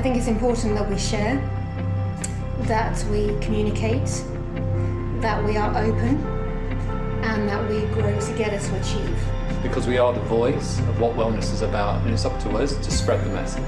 think it's important that we share, that we communicate, that we are open, and that we grow together to achieve. Because we are the voice of what wellness is about, and it's up to us to spread the message.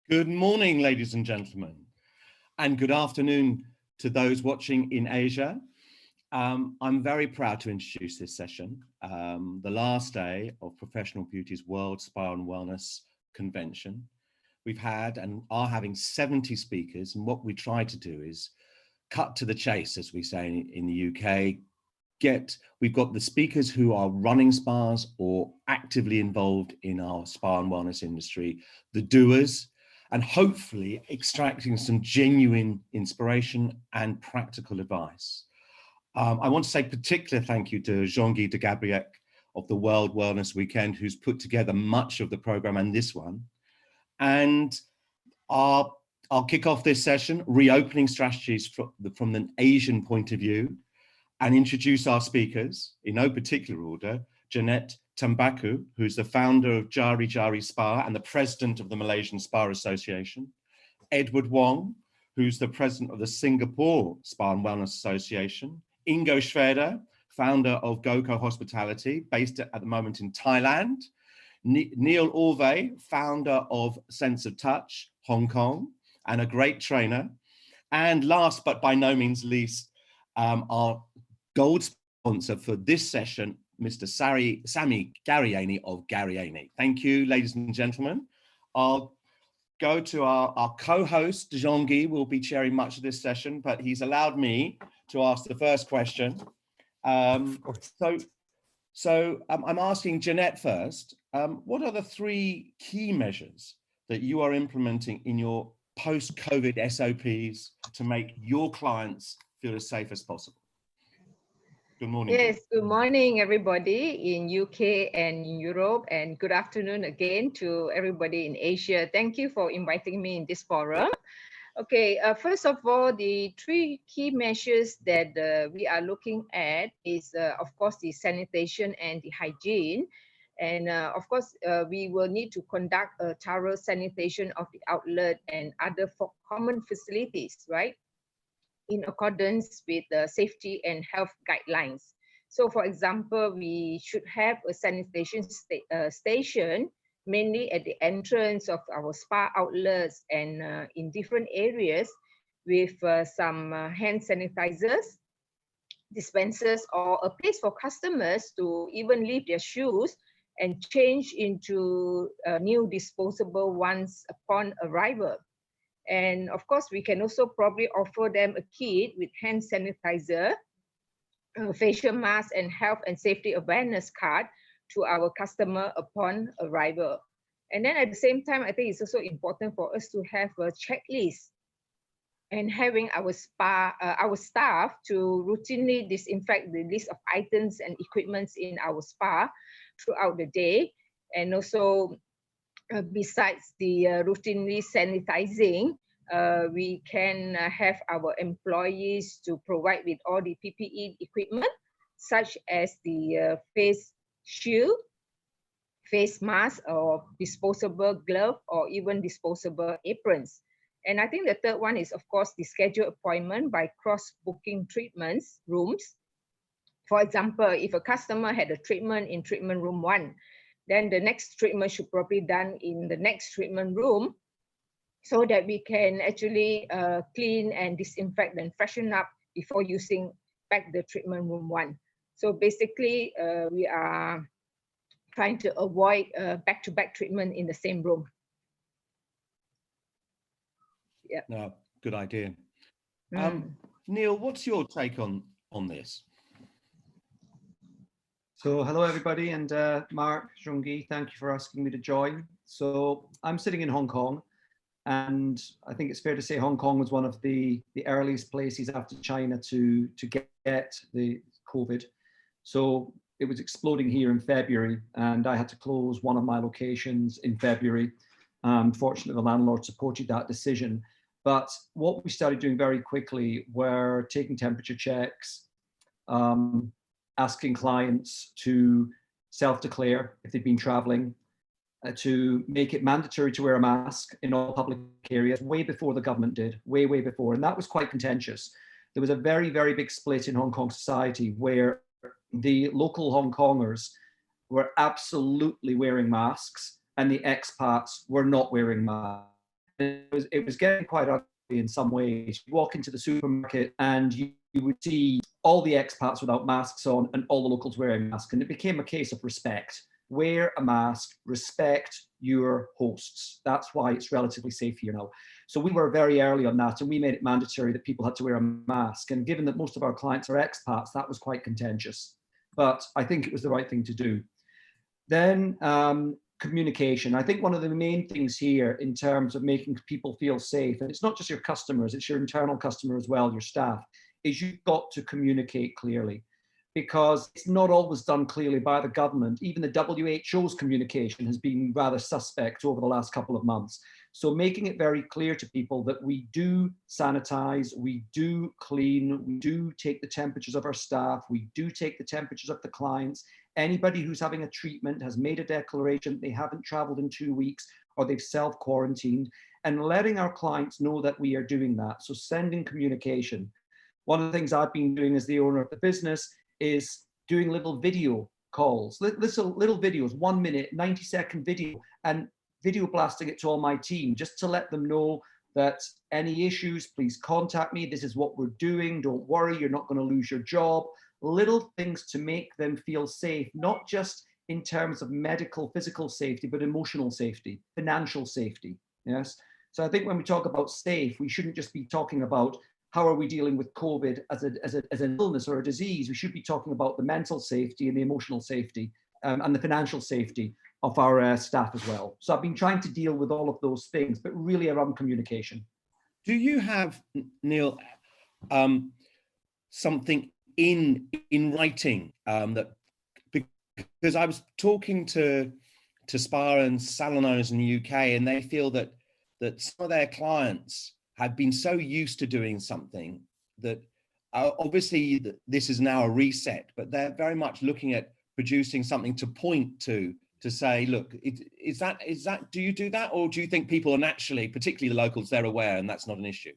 Good morning, ladies and gentlemen, and good afternoon to those watching in Asia. I'm very proud to introduce this session, the last day of Professional Beauty's World Spa and Wellness Convention. We've had and are having 70 speakers, and what we try to do is cut to the chase, as we say in the UK. We've got the speakers who are running spas or actively involved in our spa and wellness industry, the doers, and hopefully extracting some genuine inspiration and practical advice. I want to say particular thank you to Jean-Guy de Gabriac of the World Wellness Weekend, who's put together much of the program and this one. And I'll kick off this session, reopening strategies from an Asian point of view, and introduce our speakers in no particular order. Jeanette Tambaku, who's the founder of Jari Jari Spa and the president of the Malaysian Spa Association. Edward Wong, who's the president of the Singapore Spa and Wellness Association. Ingo Schweder, founder of GoCo Hospitality, based at the moment in Thailand. Neil Orve, founder of Sense of Touch, Hong Kong, and a great trainer. And last but by no means least, our gold sponsor for this session, Mr. Sami Gabriani of Gabriac. Thank you, ladies and gentlemen. I'll go to our co-host, Jean-Guy, will be chairing much of this session, but he's allowed me to ask the first question. I'm asking Jeanette first, what are the 3 key measures that you are implementing in your post-COVID SOPs to make your clients feel as safe as possible? Good morning. Yes, good morning, everybody in UK and in Europe, and good afternoon again to everybody in Asia. Thank you for inviting me in this forum. Okay, first of all, the 3 key measures that we are looking at is, of course, the sanitation and the hygiene. And of course, we will need to conduct a thorough sanitation of the outlet and other common facilities, right? In accordance with the safety and health guidelines. So for example, we should have a sanitation station, mainly at the entrance of our spa outlets and in different areas with some hand sanitizers, dispensers, or a place for customers to even leave their shoes and change into new disposable ones upon arrival. And of course, we can also probably offer them a kit with hand sanitizer, facial mask, and health and safety awareness card to our customer upon arrival. And then at the same time, I think it's also important for us to have a checklist and having our staff to routinely disinfect the list of items and equipments in our spa throughout the day. And also, besides the routinely sanitizing, we can have our employees to provide with all the PPE equipment, such as the face shield, face mask, or disposable glove, or even disposable aprons. And I think the third one is, of course, the scheduled appointment by cross-booking treatments rooms. For example, if a customer had a treatment in treatment room 1, then the next treatment should probably be done in the next treatment room so that we can actually clean and disinfect and freshen up before using back the treatment room 1. So basically, we are trying to avoid back-to-back treatment in the same room. Yeah. No, good idea. Neil, what's your take on this? So hello everybody, and Mark, Jean-Guy, thank you for asking me to join. So I'm sitting in Hong Kong, and I think it's fair to say Hong Kong was one of the earliest places after China to get the COVID. So it was exploding here in February, and I had to close one of my locations in February. Fortunately, the landlord supported that decision. But what we started doing very quickly were taking temperature checks, asking clients to self-declare if they'd been traveling, to make it mandatory to wear a mask in all public areas way before the government did, way before. And that was quite contentious. There was a very, very big split in Hong Kong society where the local Hong Kongers were absolutely wearing masks and the expats were not wearing masks. It was getting quite ugly in some ways. You walk into the supermarket and you would see all the expats without masks on and all the locals wearing masks. And it became a case of respect. Wear a mask, respect your hosts. That's why it's relatively safe here now. So we were very early on that, and we made it mandatory that people had to wear a mask. And given that most of our clients are expats, that was quite contentious. But I think it was the right thing to do. Then communication. I think one of the main things here in terms of making people feel safe, and it's not just your customers, it's your internal customer as well, your staff, is you've got to communicate clearly, because it's not always done clearly by the government. Even the WHO's communication has been rather suspect over the last couple of months. So making it very clear to people that we do sanitize, we do clean, we do take the temperatures of our staff, we do take the temperatures of the clients. Anybody who's having a treatment has made a declaration they haven't traveled in 2 weeks or they've self-quarantined, and letting our clients know that we are doing that. So sending communication. One of the things I've been doing as the owner of the business is doing little video calls, little videos, 1 minute, 90-second video, and video blasting it to all my team, just to let them know that any issues, please contact me. This is what we're doing. Don't worry, you're not going to lose your job. Little things to make them feel safe, not just in terms of medical, physical safety, but emotional safety, financial safety. Yes. So I think when we talk about safe, we shouldn't just be talking about how are we dealing with COVID as an illness or a disease. We should be talking about the mental safety and the emotional safety and the financial safety of our staff as well. So I've been trying to deal with all of those things, but really around communication. Do you have, Neil, something in writing that, because I was talking to Spa and salon owners in the UK, and they feel that some of their clients have been so used to doing something that obviously this is now a reset, but they're very much looking at producing something to point to say, look, is that, do you do that? Or do you think people are naturally, particularly the locals, they're aware and that's not an issue?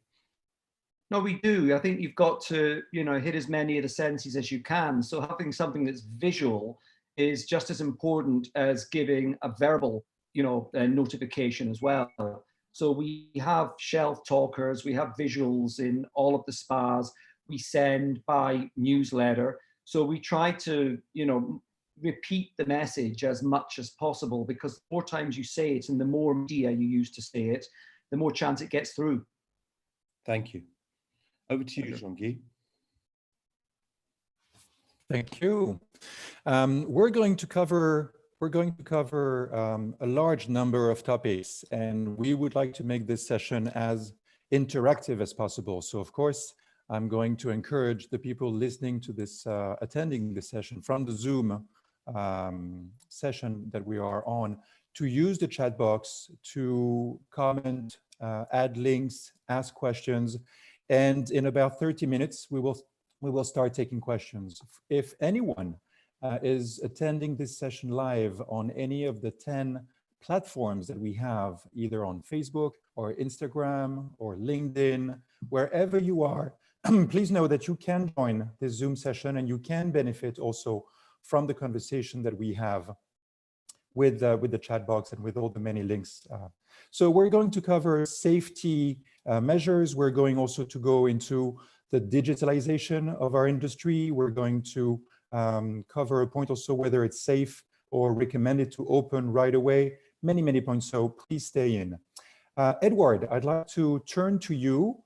No, we do. I think you've got to, hit as many of the senses as you can. So having something that's visual is just as important as giving a verbal, notification as well. So we have shelf talkers, we have visuals in all of the spas, we send by newsletter. So we try to, repeat the message as much as possible, because the more times you say it and the more media you use to say it, the more chance it gets through. Thank you. Over to you, Jean-Guy. Thank you. We're going to cover a large number of topics, and we would like to make this session as interactive as possible. So of course, I'm going to encourage the people listening to this, attending this session from the Zoom session that we are on, to use the chat box to comment, add links, ask questions, and in about 30 minutes, we will start taking questions. If anyone is attending this session live on any of the 10 platforms that we have, either on Facebook or Instagram or LinkedIn, wherever you are, please know that you can join this Zoom session and you can benefit also from the conversation that we have with the chat box and with all the many links. So we're going to cover safety measures. We're going also to go into the digitalization of our industry. We're going to cover a point also whether it's safe or recommended to open right away. Many, many points, so please stay in. Edward, I'd like to turn to you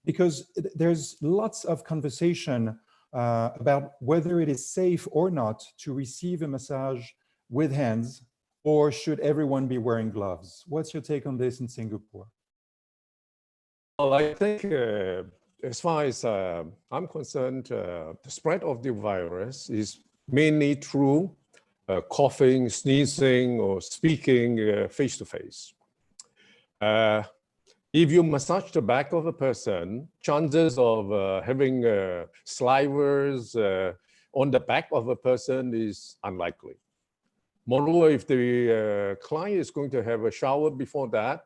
because there's lots of conversation about whether it is safe or not to receive a massage with hands, or should everyone be wearing gloves? What's your take on this in Singapore? Well, I think as far as I'm concerned, the spread of the virus is mainly through coughing, sneezing, or speaking face to face. If you massage the back of a person, chances of having slivers on the back of a person is unlikely. Moreover, if the client is going to have a shower before that,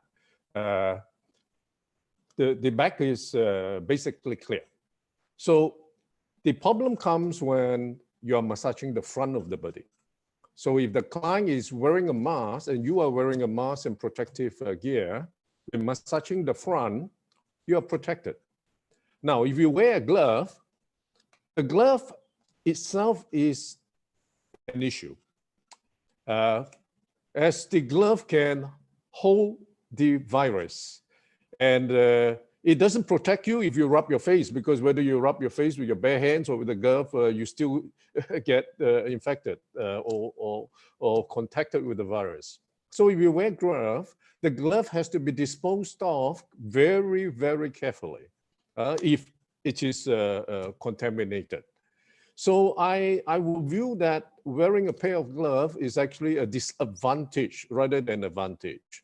the back is basically clear. So the problem comes when you're massaging the front of the body. So if the client is wearing a mask and you are wearing a mask and protective gear, when massaging the front, you are protected. Now, if you wear a glove, the glove itself is an issue. As the glove can hold the virus, and it doesn't protect you if you rub your face, because whether you rub your face with your bare hands or with a glove, you still get infected or contacted with the virus. So if you wear glove, the glove has to be disposed of very, very carefully if it is contaminated. So I will view that wearing a pair of gloves is actually a disadvantage rather than advantage.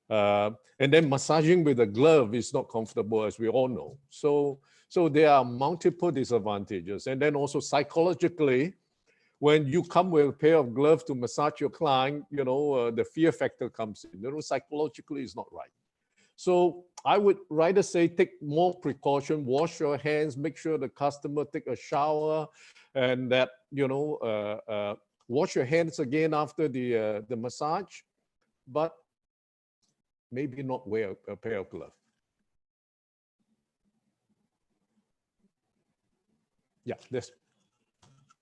And then massaging with a glove is not comfortable, as we all know. So there are multiple disadvantages. And then also psychologically, when you come with a pair of gloves to massage your client, the fear factor comes in. Psychologically, it's not right. So I would rather say take more precaution, wash your hands, make sure the customer take a shower, and that wash your hands again after the massage, but maybe not wear a pair of gloves. Yeah, this.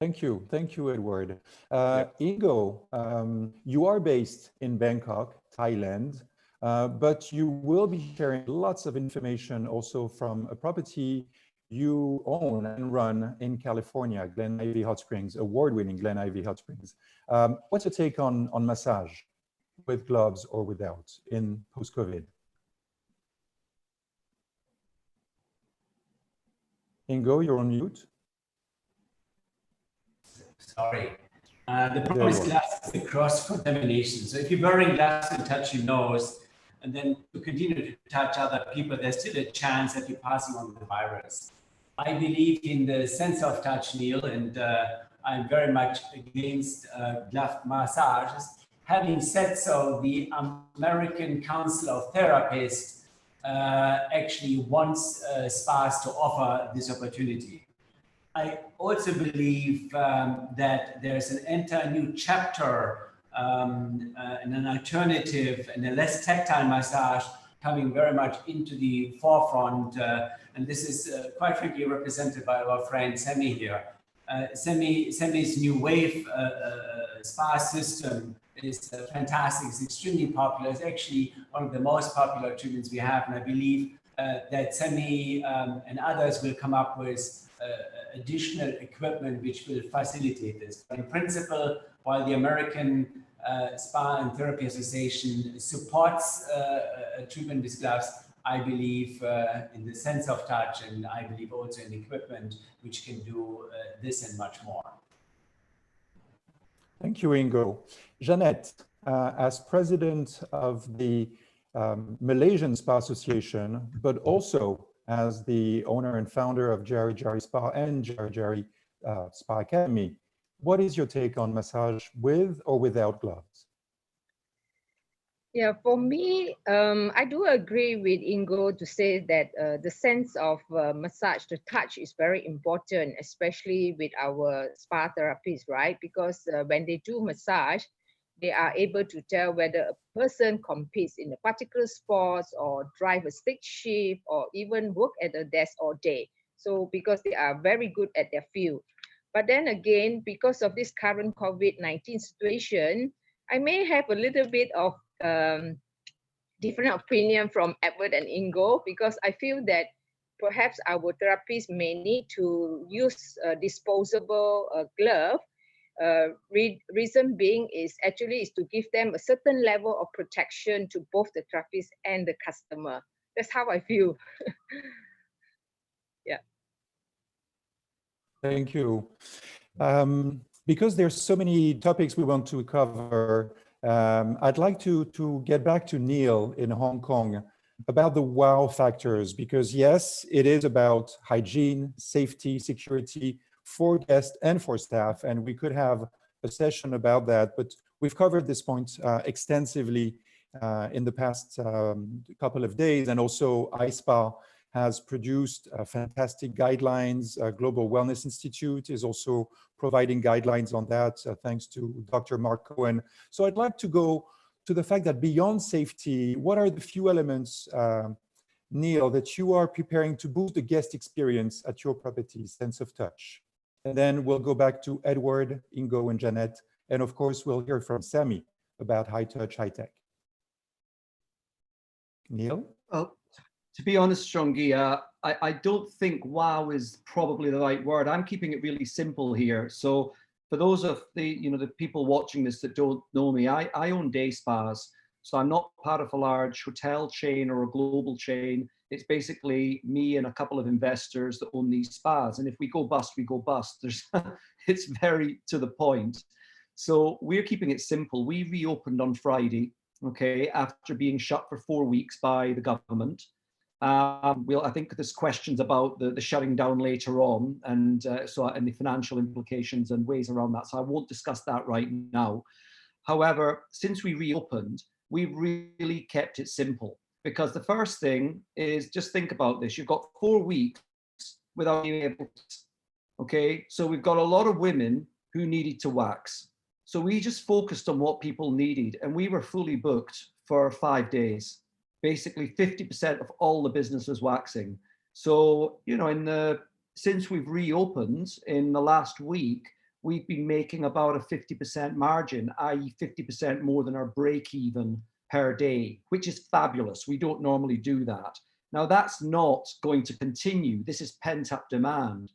Thank you, Edward. Ingo, you are based in Bangkok, Thailand, but you will be sharing lots of information also from a property you own and run in California, Glen Ivy Hot Springs, award-winning Glen Ivy Hot Springs. What's your take on massage with gloves or without in post-COVID? Ingo, you're on mute. Sorry. The problem is glass is the cross-contamination. So if you're wearing glass and touch your nose, and then you continue to touch other people, there's still a chance that you're passing on the virus. I believe in the sense of touch, Neil, and I'm very much against glove massages. Having said so, the American Council of Therapists actually wants spas to offer this opportunity. I also believe that there's an entire new chapter and an alternative and a less tactile massage coming very much into the forefront. And this is quite frankly represented by our friend Sammy here. Sammy's new wave spa system is fantastic. It's extremely popular. It's actually one of the most popular treatments we have. And I believe that Sammy and others will come up with additional equipment which will facilitate this. But in principle, while the American Spa and Therapy Association supports treatment with gloves, I believe in the sense of touch, and I believe also in equipment which can do this and much more. Thank you, Ingo. Jeanette, as president of the Malaysian Spa Association, but also as the owner and founder of Jari Jari Spa and Jari Jari Spa Academy, what is your take on massage with or without gloves? Yeah, for me, I do agree with Ingo to say that the sense of massage, the touch is very important, especially with our spa therapists, right? Because when they do massage, they are able to tell whether a person competes in a particular sport or drive a stick shift or even work at a desk all day. So because they are very good at their field. But then again, because of this current COVID-19 situation, I may have a little bit of different opinion from Edward and Ingo, because I feel that perhaps our therapists may need to use a disposable glove. Reason being is to give them a certain level of protection to both the therapist and the customer. That's how I feel. Yeah. Thank you. because there's so many topics we want to cover, I'd like to get back to Neil in Hong Kong about the wow factors, because yes, it is about hygiene, safety, security for guests and for staff, and we could have a session about that, but we've covered this point extensively in the past couple of days, and also ISPA has produced fantastic guidelines. Global Wellness Institute is also providing guidelines on that, thanks to Dr. Mark Cohen. So I'd like to go to the fact that beyond safety, what are the few elements, Neil, that you are preparing to boost the guest experience at your property, sense of touch? And then we'll go back to Edward, Ingo, and Janet. And of course, we'll hear from Sammy about high touch, high tech. Neil? Well, to be honest, Strungi, I don't think wow is probably the right word. I'm keeping it really simple here. So for those of the people watching this that don't know me, I own day spas. So I'm not part of a large hotel chain or a global chain. It's basically me and a couple of investors that own these spas. And if we go bust, we go bust. It's very to the point. So we're keeping it simple. We reopened on Friday, okay, after being shut for 4 weeks by the government. I think there's questions about the shutting down later on, and the financial implications and ways around that. So I won't discuss that right now. However, since we reopened, we've really kept it simple, because the first thing is, just think about this. You've got 4 weeks without being able to, okay? So we've got a lot of women who needed to wax. So we just focused on what people needed, and we were fully booked for 5 days. Basically 50% of all the business was waxing. So, since we've reopened in the last week, we've been making about a 50% margin, i.e. 50% more than our break even per day, which is fabulous. We don't normally do that. Now that's not going to continue. This is pent up demand.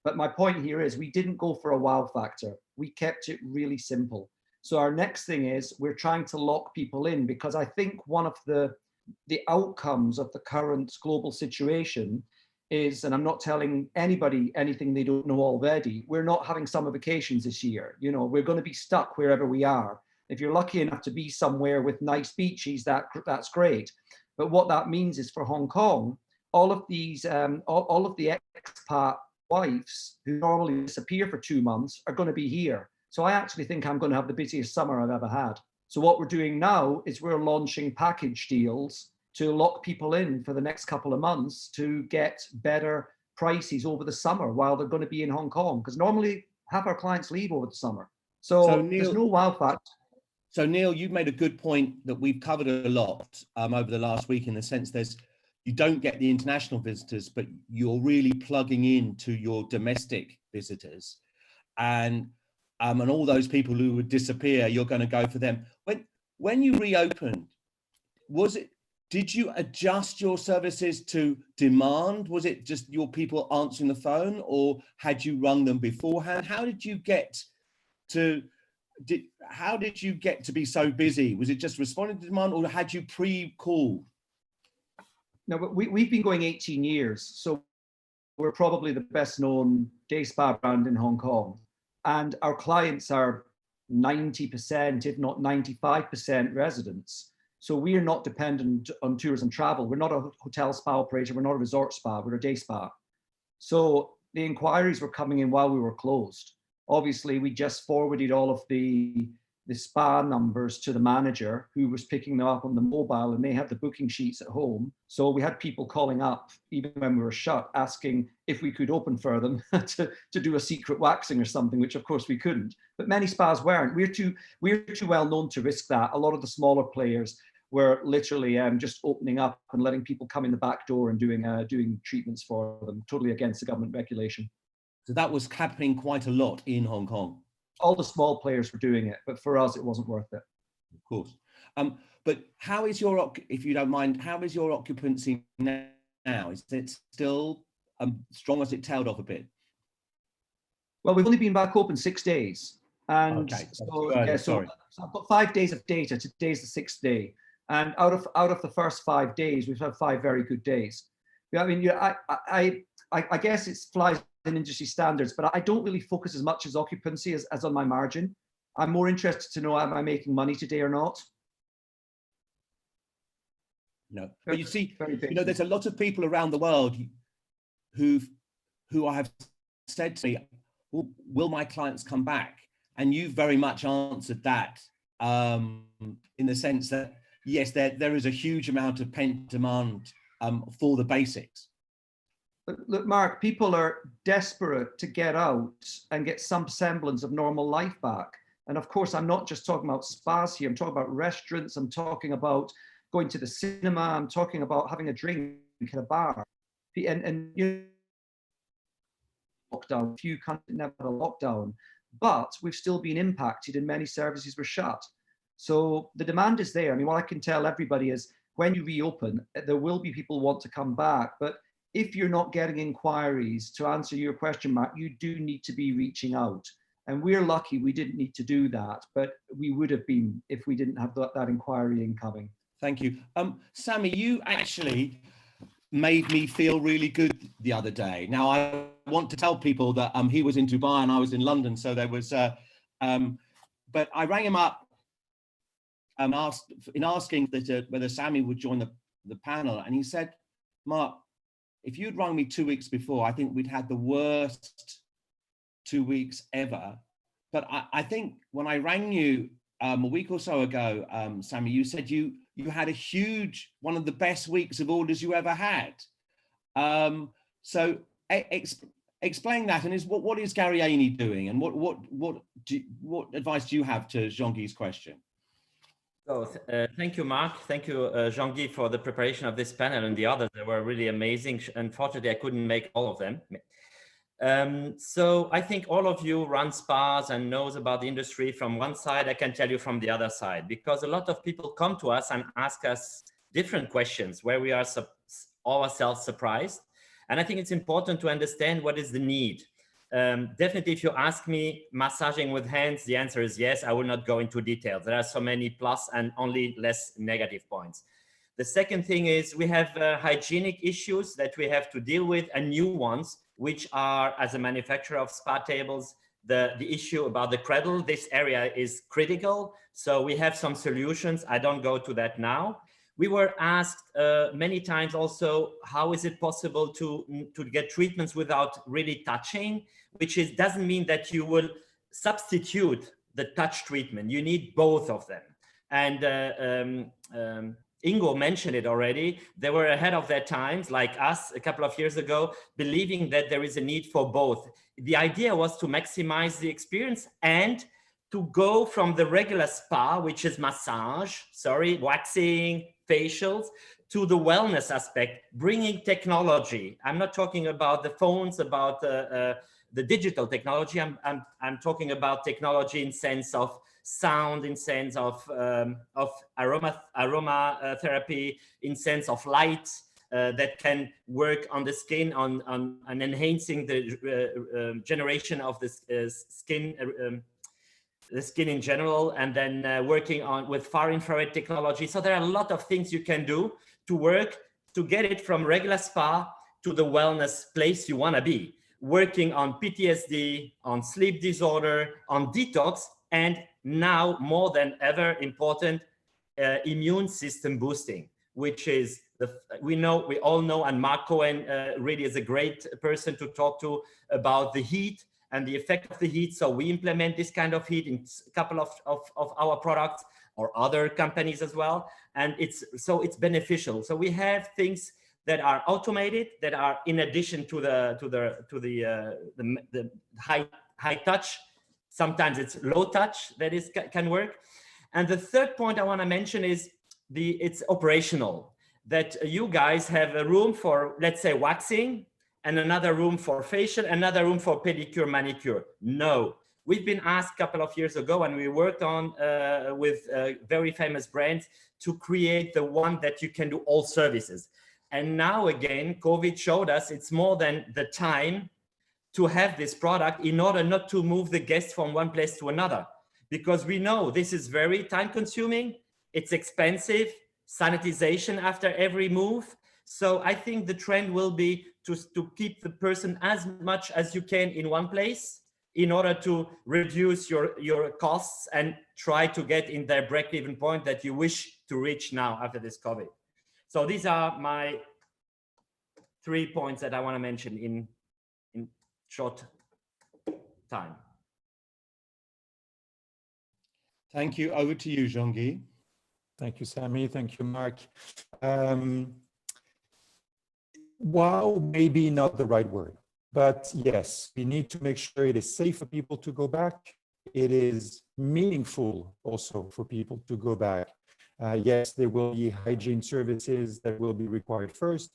But my point here is we didn't go for a wow factor. We kept it really simple. So our next thing is we're trying to lock people in, because I think one of the outcomes of the current global situation is, and I'm not telling anybody anything they don't know already, we're not having summer vacations this year. We're going to be stuck wherever we are. If you're lucky enough to be somewhere with nice beaches, that's great. But what that means is for Hong Kong, all of these, all of the expat wives who normally disappear for 2 months are going to be here. So I actually think I'm going to have the busiest summer I've ever had. So what we're doing now is we're launching package deals to lock people in for the next couple of months to get better prices over the summer while they're going to be in Hong Kong, because normally half our clients leave over the summer. So Neil, there's no wow factor. So Neil, you've made a good point that we've covered a lot over the last week, in the sense you don't get the international visitors, but you're really plugging into your domestic visitors, and all those people who would disappear, you're going to go for them. When you reopened, did you adjust your services to demand? Was it just your people answering the phone, or had you rung them beforehand? How did you get to be so busy? Was it just responding to demand, or had you pre-called? No, but we've been going 18 years. So we're probably the best known day spa brand in Hong Kong. And our clients are 90%, if not 95% residents. So we are not dependent on tourism travel. We're not a hotel spa operator. We're not a resort spa. We're a day spa. So the inquiries were coming in while we were closed. Obviously, we just forwarded all of the spa numbers to the manager, who was picking them up on the mobile, and they had the booking sheets at home. So we had people calling up, even when we were shut, asking if we could open for them to do a secret waxing or something, which of course we couldn't. But many spas weren't. We're too well known to risk that. A lot of the smaller players were literally just opening up and letting people come in the back door and doing treatments for them, totally against the government regulation. So that was happening quite a lot in Hong Kong. All the small players were doing it, but for us, it wasn't worth it. Of course. But how is if you don't mind, how is your occupancy now? Is it still strong, as it tailed off a bit? Well, we've only been back open 6 days. And okay. So I've got 5 days of data. Today's the 6th day. And out of the first 5 days, we've had 5 very good days. I mean, I guess it flies in industry standards, but I don't really focus as much as occupancy as on my margin. I'm more interested to know, am I making money today or not? No, but you see, Very you know, there's a lot of people around the world who I have said to me, well, will my clients come back? And you've very much answered that in the sense that, yes, there is a huge amount of pent demand for the basics. Look, Mark, people are desperate to get out and get some semblance of normal life back. And of course, I'm not just talking about spas here. I'm talking about restaurants. I'm talking about going to the cinema. I'm talking about having a drink at a bar. And you know, lockdown, few countries never had a lockdown, but we've still been impacted and many services were shut. So the demand is there. I mean, what I can tell everybody is when you reopen, there will be people who want to come back, but if you're not getting inquiries, to answer your question, Mark, you do need to be reaching out. And we're lucky we didn't need to do that, but we would have been if we didn't have that inquiry incoming. Thank you. Sammy, you actually made me feel really good the other day. Now, I want to tell people that he was in Dubai and I was in London, so there was, but I rang him up asking that, whether Sammy would join the panel, and he said, Mark, if you'd rung me 2 weeks before, I think we'd had the worst 2 weeks ever. But I think when I rang you a week or so ago, Sammy, you said you had a huge, one of the best weeks of orders you ever had. So explain that, and what is Gabriac doing, and what advice do you have to Jean-Guy's question? So thank you, Mark. Thank you, Jean-Guy, for the preparation of this panel and the others. They were really amazing. Unfortunately, I couldn't make all of them. So I think all of you run spas and knows about the industry from one side. I can tell you from the other side, because a lot of people come to us and ask us different questions where we are ourselves surprised. And I think it's important to understand what is the need. Definitely, if you ask me massaging with hands, the answer is yes. I will not go into details. There are so many plus and only less negative points. The second thing is we have hygienic issues that we have to deal with, and new ones, which are, as a manufacturer of spa tables, the issue about the cradle. This area is critical. So we have some solutions. I don't go to that now. We were asked many times also, how is it possible to get treatments without really touching, which doesn't mean that you will substitute the touch treatment. You need both of them. And Ingo mentioned it already. They were ahead of their times, like us a couple of years ago, believing that there is a need for both. The idea was to maximize the experience and to go from the regular spa, which is massage, waxing, facials, to the wellness aspect, bringing technology. I'm not talking about the phones, about the digital technology. I'm talking about technology in sense of sound, in sense of aroma therapy, in sense of light that can work on the skin, on enhancing the generation of the skin in general, and then working with far infrared technology. So there are a lot of things you can do to work to get it from regular spa to the wellness place you want to be, working on PTSD, on sleep disorder, on detox, and now more than ever important, immune system boosting, which is we all know, and Mark Cohen really is a great person to talk to about the heat and the effect of the heat. So we implement this kind of heat in a couple of our products, or other companies as well, and it's beneficial. So we have things that are automated, that are in addition to the high touch. Sometimes it's low touch that can work. And the third point I want to mention is it's operational. That you guys have a room for, let's say, waxing, and another room for facial, another room for pedicure, manicure. No, we've been asked a couple of years ago, and we worked on with very famous brands to create the one that you can do all services. And now again, COVID showed us it's more than the time to have this product in order not to move the guests from one place to another, because we know this is very time consuming, it's expensive, sanitization after every move. So I think the trend will be to keep the person as much as you can in one place in order to reduce your costs and try to get in their break-even point that you wish to reach now after this COVID. So these are my 3 points that I want to mention in short time. Thank you. Over to you, Jean-Guy. Thank you, Sammy. Thank you, Mark. Wow, maybe not the right word, but yes, we need to make sure it is safe for people to go back. It is meaningful also for people to go back. Yes, there will be hygiene services that will be required first,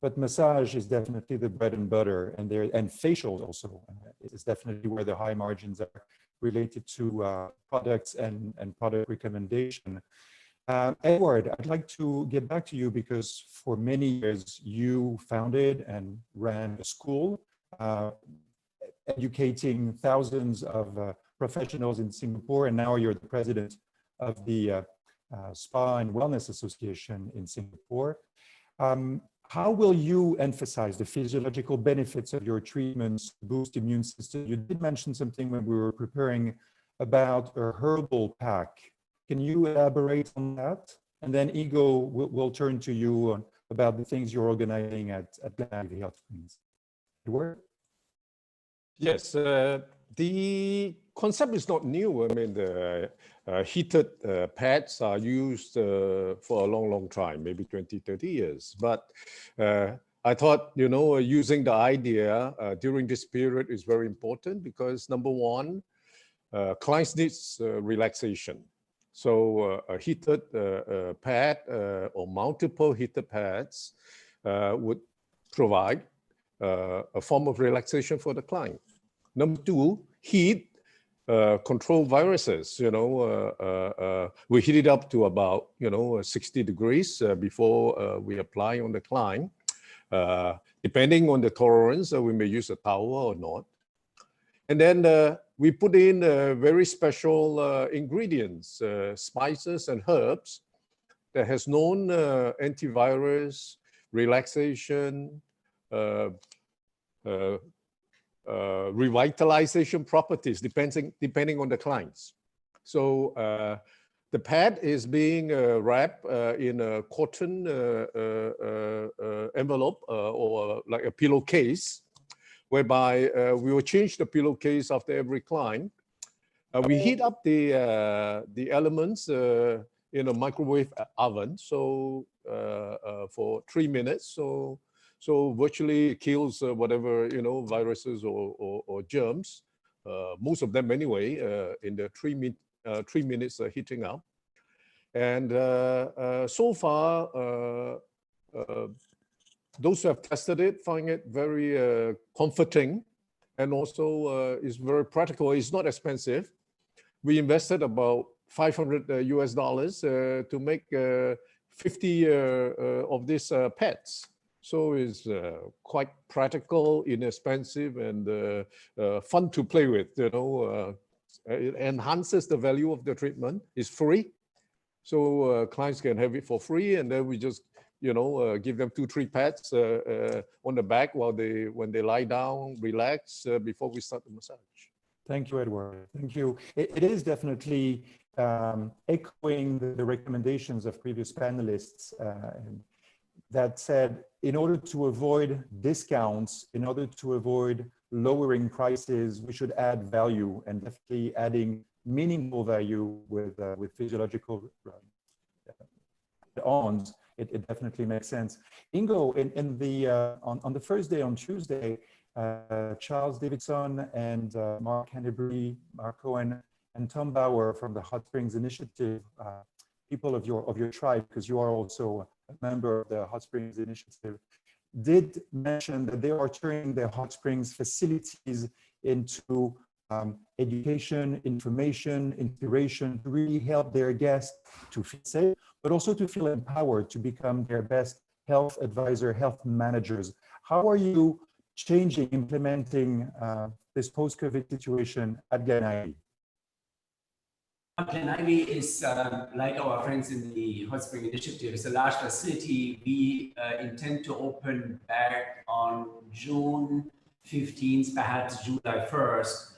but massage is definitely the bread and butter, and facial also is definitely where the high margins are related to products and product recommendation. Edward, I'd like to get back to you because for many years you founded and ran a school educating thousands of professionals in Singapore, and now you're the president of the Spa and Wellness Association in Singapore. How will you emphasize the physiological benefits of your treatments to boost immune system? You did mention something when we were preparing about a herbal pack. Can you elaborate on that? And then Igo, we'll turn to you about the things you're organizing at Glenivy Health Springs. Edward? Yes, the concept is not new. I mean, the heated pads are used for a long, long time, maybe 20, 30 years. But I thought, you know, using the idea during this period is very important because number one, clients needs relaxation. So a heated pad or multiple heated pads would provide a form of relaxation for the client. Number two, heat control viruses. You know, we heat it up to about 60 degrees before we apply on the client. Depending on the tolerance, we may use a towel or not. And then we put in very special ingredients, spices and herbs that has known antivirus, relaxation, revitalization properties, depending on the clients. So the pad is being wrapped in a cotton envelope or like a pillowcase, whereby we will change the pillowcase after every client. We heat up the elements in a microwave oven, so for 3 minutes. So virtually it kills whatever viruses or germs. Most of them anyway. In the 3 minutes heating up, and so far. Those who have tested it find it very comforting, and also is very practical. It's not expensive. We invested about $500 US to make 50 of these pads. So it's quite practical, inexpensive, and fun to play with. It enhances the value of the treatment. It's free, so clients can have it for free, and then we just give them 2-3 pats on the back when they lie down, relax before we start the massage. Thank you, Edward. Thank you. It is definitely echoing the recommendations of previous panelists. That said, in order to avoid discounts, in order to avoid lowering prices, we should add value, and definitely adding meaningful value with physiological add-ons. It definitely makes sense. Ingo, on the first day, on Tuesday, Charles Davidson and Mark Hennebury, Mark Cohen, and Tom Bauer from the Hot Springs Initiative, people of your tribe, because you are also a member of the Hot Springs Initiative, did mention that they are turning their Hot Springs facilities into education, information, inspiration, to really help their guests to feel safe, but also to feel empowered to become their best health advisor, health managers. How are you changing, implementing this post-COVID situation at Glenivy? Glen Ivy is, like our friends in the Hot Spring Initiative, is a large facility. We intend to open back on June 15th, perhaps July 1st.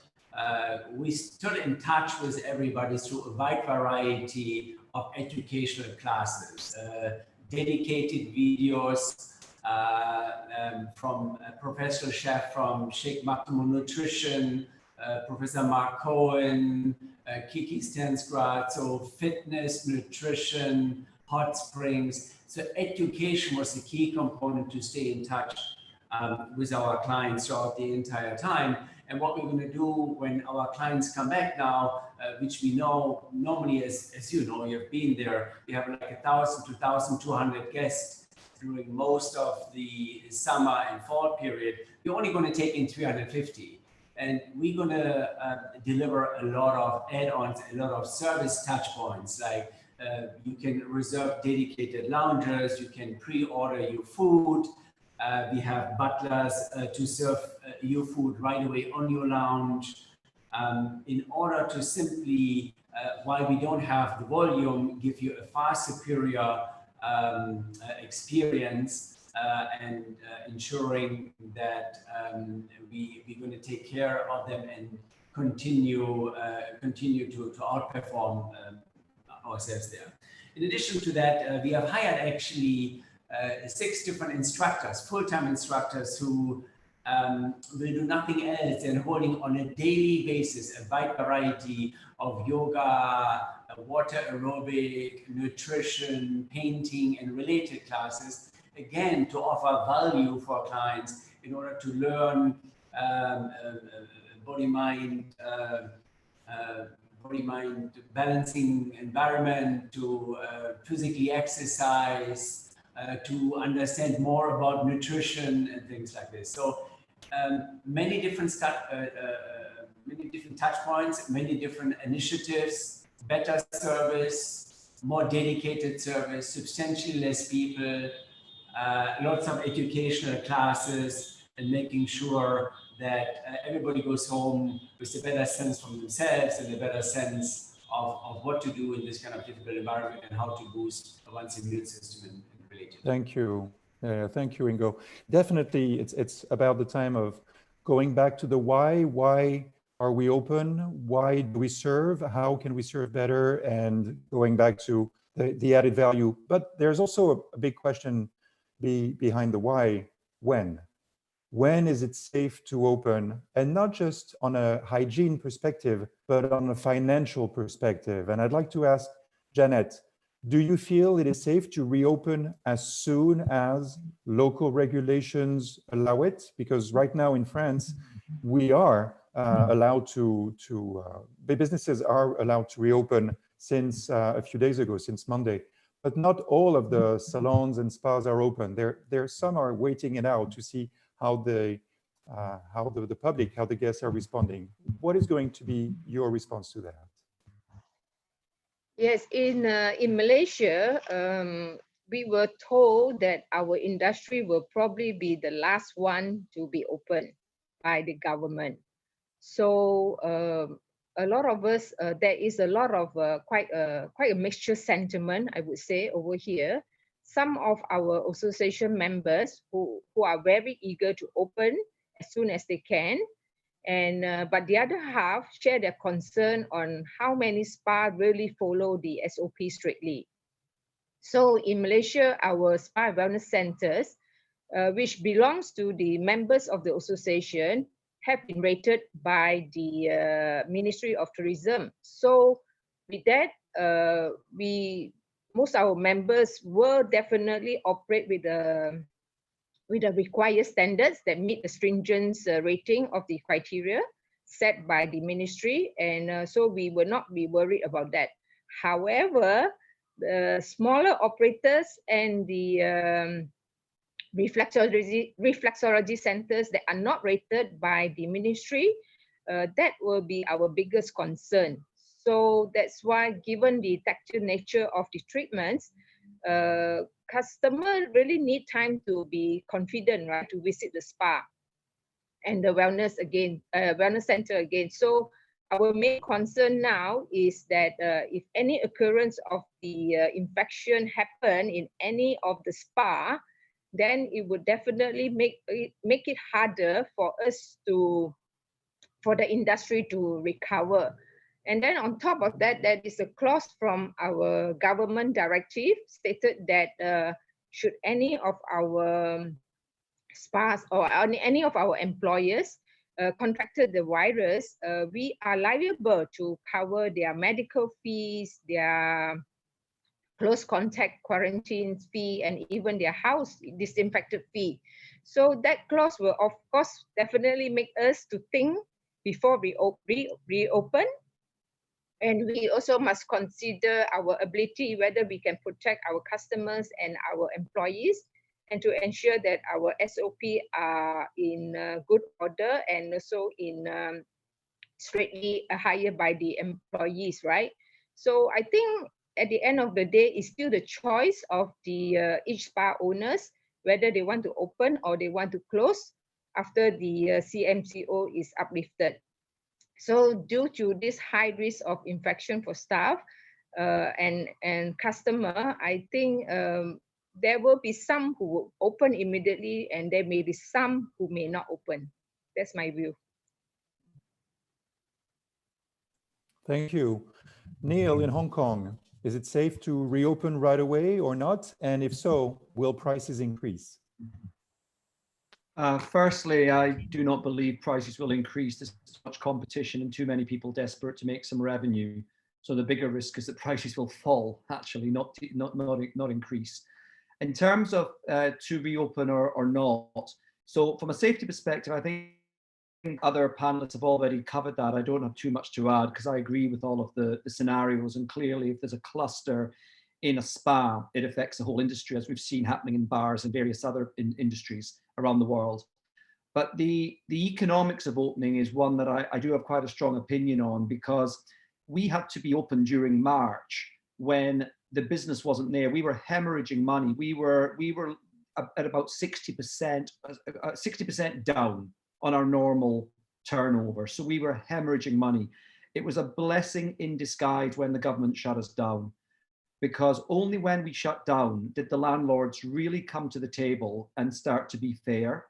We stood in touch with everybody through a wide variety of educational classes, dedicated videos from a professional chef from Sheikh Maktoum Nutrition, Professor Mark Cohen, Kiki Stensgrad, so fitness, nutrition, hot springs. So education was the key component to stay in touch with our clients throughout the entire time. And what we're going to do when our clients come back now, which we know normally, as you know, you've been there, we have like 1,000 to 1,200 guests during most of the summer and fall period. We're only going to take in 350. And we're going to deliver a lot of add-ons, a lot of service touch points, like you can reserve dedicated loungers, you can pre-order your food. We have butlers to serve your food right away on your lounge. In order to simply, while we don't have the volume, give you a far superior experience, and ensuring that we're going to take care of them and continue to outperform ourselves there. In addition to that, we have hired actually 6 different instructors, full-time instructors who will do nothing else than holding on a daily basis a wide variety of yoga, water aerobic, nutrition, painting, and related classes, again, to offer value for clients in order to learn body-mind balancing environment, to physically exercise, to understand more about nutrition and things like this. So many different touch points, many different initiatives, better service, more dedicated service, substantially less people, lots of educational classes, and making sure that everybody goes home with a better sense from themselves and a better sense of what to do in this kind of difficult environment and how to boost one's immune system and related. Thank you. Thank you, Ingo. Definitely, it's about the time of going back to the why. Why are we open? Why do we serve? How can we serve better? And going back to the added value. But there's also a big question behind the why. When? When is it safe to open? And not just on a hygiene perspective, but on a financial perspective. And I'd like to ask Janet, do you feel it is safe to reopen as soon as local regulations allow it? Because right now in France, we are allowed the businesses are allowed to reopen since a few days ago, since Monday. But not all of the salons and spas are open. There some are waiting it out to see how the public, how the guests are responding. What is going to be your response to that? Yes, in Malaysia, we were told that our industry will probably be the last one to be open by the government. So a lot of us, there is a lot of quite a mixture sentiment, I would say, over here. Some of our association members who are very eager to open as soon as they can, and but the other half share their concern on how many spas really follow the SOP strictly. So in Malaysia, our spa wellness centers, which belongs to the members of the association, have been rated by the Ministry of Tourism. So with that, most of our members will definitely operate with the required standards that meet the stringent rating of the criteria set by the ministry, and so we will not be worried about that. However, the smaller operators and the reflexology centers that are not rated by the ministry, that will be our biggest concern. So that's why, given the tactile nature of the treatments, customers really need time to be confident, right, to visit the spa and the wellness center again. So our main concern now is that if any occurrence of the infection happen in any of the spa, then it would definitely make it harder for the industry to recover. And then on top of that, there is a clause from our government directive stated that should any of our spas or any of our employers contracted the virus, we are liable to cover their medical fees, their close contact quarantine fee, and even their house disinfected fee. So that clause will, of course, definitely make us to think before we reopen. And we also must consider our ability, whether we can protect our customers and our employees, and to ensure that our SOP are in good order and also in straightly hired by the employees, right? So I think at the end of the day, it's still the choice of the each spa owners, whether they want to open or they want to close after the CMCO is uplifted. So due to this high risk of infection for staff and customer, I think there will be some who will open immediately and there may be some who may not open. That's my view. Thank you. Neil, in Hong Kong, is it safe to reopen right away or not? And if so, will prices increase? Firstly, I do not believe prices will increase. There's too much competition and too many people desperate to make some revenue. So the bigger risk is that prices will fall, actually, not increase. In terms of to reopen or not, so from a safety perspective, I think other panelists have already covered that. I don't have too much to add because I agree with all of the scenarios. And clearly, if there's a cluster in a spa, it affects the whole industry, as we've seen happening in bars and various other industries around the world. But the economics of opening is one that I do have quite a strong opinion on, because we had to be open during March when the business wasn't there. We were hemorrhaging money. We were at about 60% down on our normal turnover. So we were hemorrhaging money. It was a blessing in disguise when the government shut us down, because only when we shut down did the landlords really come to the table and start to be fair.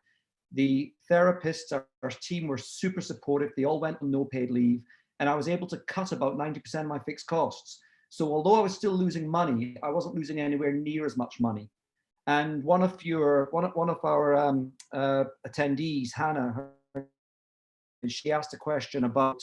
The therapists, our team, were super supportive. They all went on no paid leave, and I was able to cut about 90% of my fixed costs. So although I was still losing money, I wasn't losing anywhere near as much money. And one of our attendees, Hannah, she asked a question about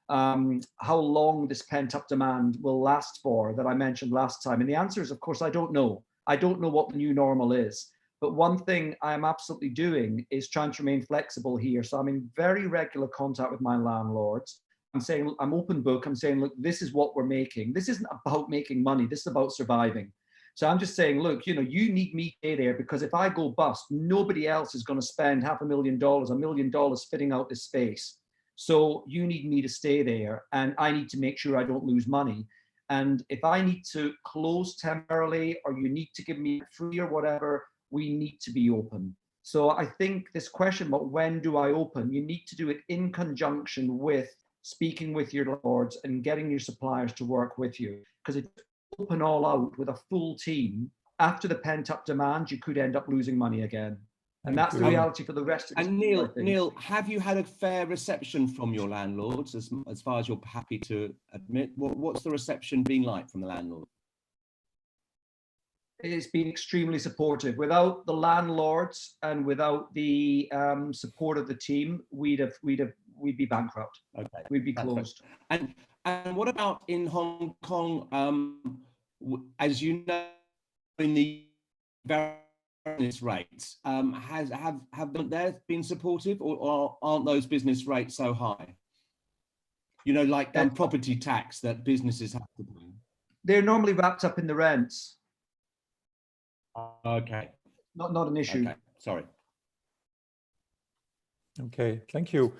how long this pent-up demand will last for, that I mentioned last time. And the answer is, of course, I don't know. I don't know what the new normal is. But one thing I am absolutely doing is trying to remain flexible here. So I'm in very regular contact with my landlords. I'm saying, I'm open book. I'm saying, look, this is what we're making. This isn't about making money. This is about surviving. So I'm just saying, look, you need me to stay there, because if I go bust, nobody else is going to spend $500,000, $1 million fitting out this space. So you need me to stay there, and I need to make sure I don't lose money. And if I need to close temporarily, or you need to give me free or whatever, we need to be open. So I think this question about when do I open, you need to do it in conjunction with speaking with your landlords and getting your suppliers to work with you. Because if you open all out with a full team, after the pent-up demand, you could end up losing money again. And that's the reality for the rest of the And Neil, have you had a fair reception from your landlords, as far as you're happy to admit? What's the reception been like from the landlord? It's been extremely supportive. Without the landlords and without the support of the team, we'd be bankrupt. Okay, we'd be closed. And what about in Hong Kong? As you know, in the business rates, have they been supportive, or aren't those business rates so high? Like property tax that businesses have to pay. They're normally wrapped up in the rents. Okay. Not an issue. Okay, sorry. Okay, thank you.